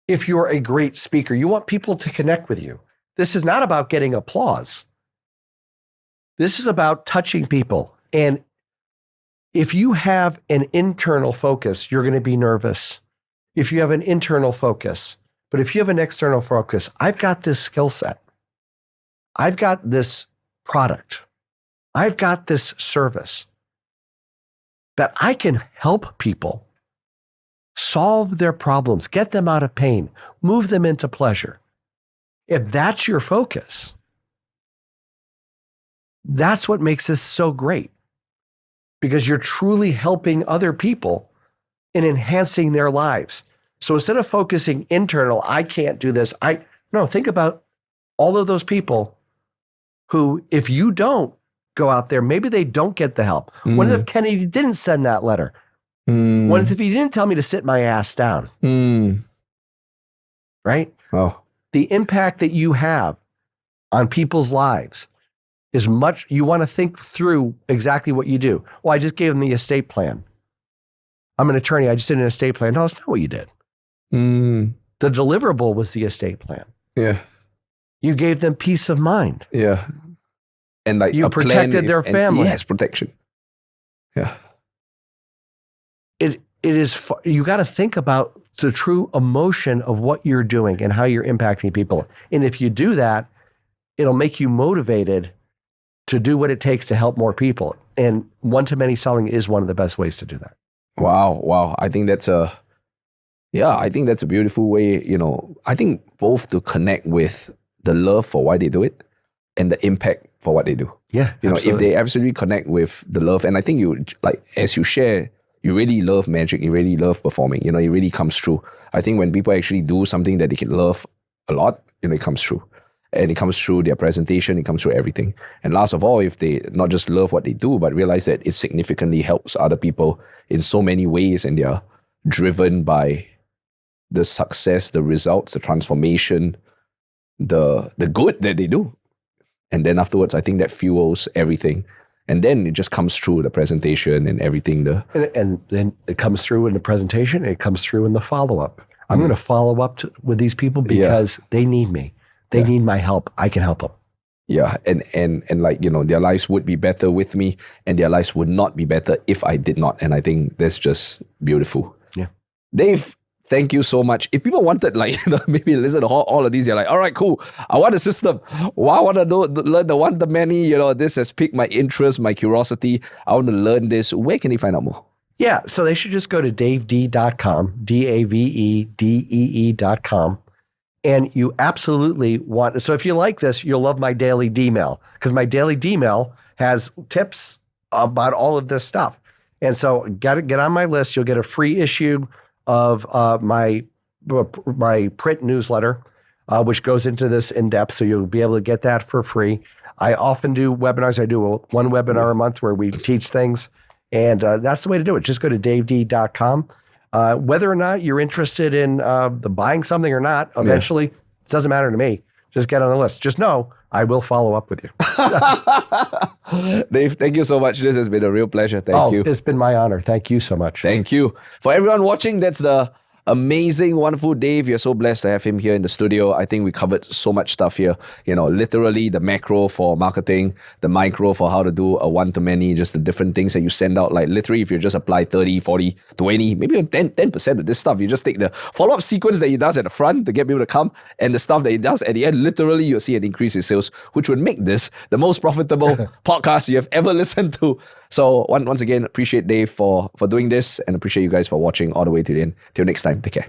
if you're a great speaker. You want people to connect with you. This is not about getting applause. This is about touching people. And if you have an internal focus, you're going to be nervous. If you have an internal focus, but if you have an external focus, I've got this skill set. I've got this product. I've got this service that I can help people solve their problems, get them out of pain, move them into pleasure. If that's your focus, that's what makes this so great, because you're truly helping other people and enhancing their lives. So instead of focusing internal, I can't do this. Think about all of those people who, if you don't go out there, maybe they don't get the help. What if Kennedy didn't send that letter? What if he didn't tell me to sit my ass down? Right? Oh. The impact that you have on people's lives is much. You want to think through exactly what you do. Well, I just gave them the estate plan. I'm an attorney. I just did an estate plan. No, that's not what you did. The deliverable was the estate plan. Yeah. You gave them peace of mind. Yeah. And like you protected their family. Yes, protection. Yeah. It is, you got to think about the true emotion of what you're doing and how you're impacting people. And if you do that, it'll make you motivated to do what it takes to help more people. And one-to-many selling is one of the best ways to do that. Wow. I think that's a beautiful way, I think both to connect with the love for why they do it and the impact for what they do. Yeah. If they absolutely connect with the love, and I think you, like, as you share, you really love magic, you really love performing, it really comes true. I think when people actually do something that they can love a lot, it comes true. And it comes through their presentation, it comes through everything. And last of all, if they not just love what they do, but realize that it significantly helps other people in so many ways, and they're driven by the success, the results, the transformation, the good that they do. And then afterwards, I think that fuels everything. And then it just comes through the presentation and everything. And then it comes through in the presentation, it comes through in the follow-up. I'm going to follow up with these people because they need me. They need my help. I can help them. Yeah, and like, their lives would be better with me, and their lives would not be better if I did not. And I think that's just beautiful. Yeah. Dave, thank you so much. If people wanted, like, maybe listen to all of these, they're like, all right, cool. I want a system. Well, I want to learn the one-to-many. This has piqued my interest, my curiosity. I want to learn this. Where can they find out more? Yeah, so they should just go to davedee.com, DAVEDEE.com. And you absolutely want, so if you like this, you'll love my daily D-mail, because my daily D-mail has tips about all of this stuff. And so get on my list. You'll get a free issue of my print newsletter, which goes into this in depth. So you'll be able to get that for free. I often do webinars. I do one webinar a month where we teach things. And that's the way to do it. Just go to davedee.com. Whether or not you're interested in buying something or not, eventually, it doesn't matter to me. Just get on the list. Just know I will follow up with you. Dave, thank you so much. This has been a real pleasure. Thank you. It's been my honor. Thank you so much. Thank you. For everyone watching, that's the amazing, wonderful Dave. You're so blessed to have him here in the studio. I think we covered so much stuff here. Literally the macro for marketing, the micro for how to do a one-to-many, just the different things that you send out. Like literally, if you just apply 30, 40, 20, maybe even 10% of this stuff, you just take the follow-up sequence that he does at the front to get people to come, and the stuff that he does at the end, literally you'll see an increase in sales, which would make this the most profitable podcast you have ever listened to. So once again, appreciate Dave for doing this, and appreciate you guys for watching all the way to the end. Till next time, take care.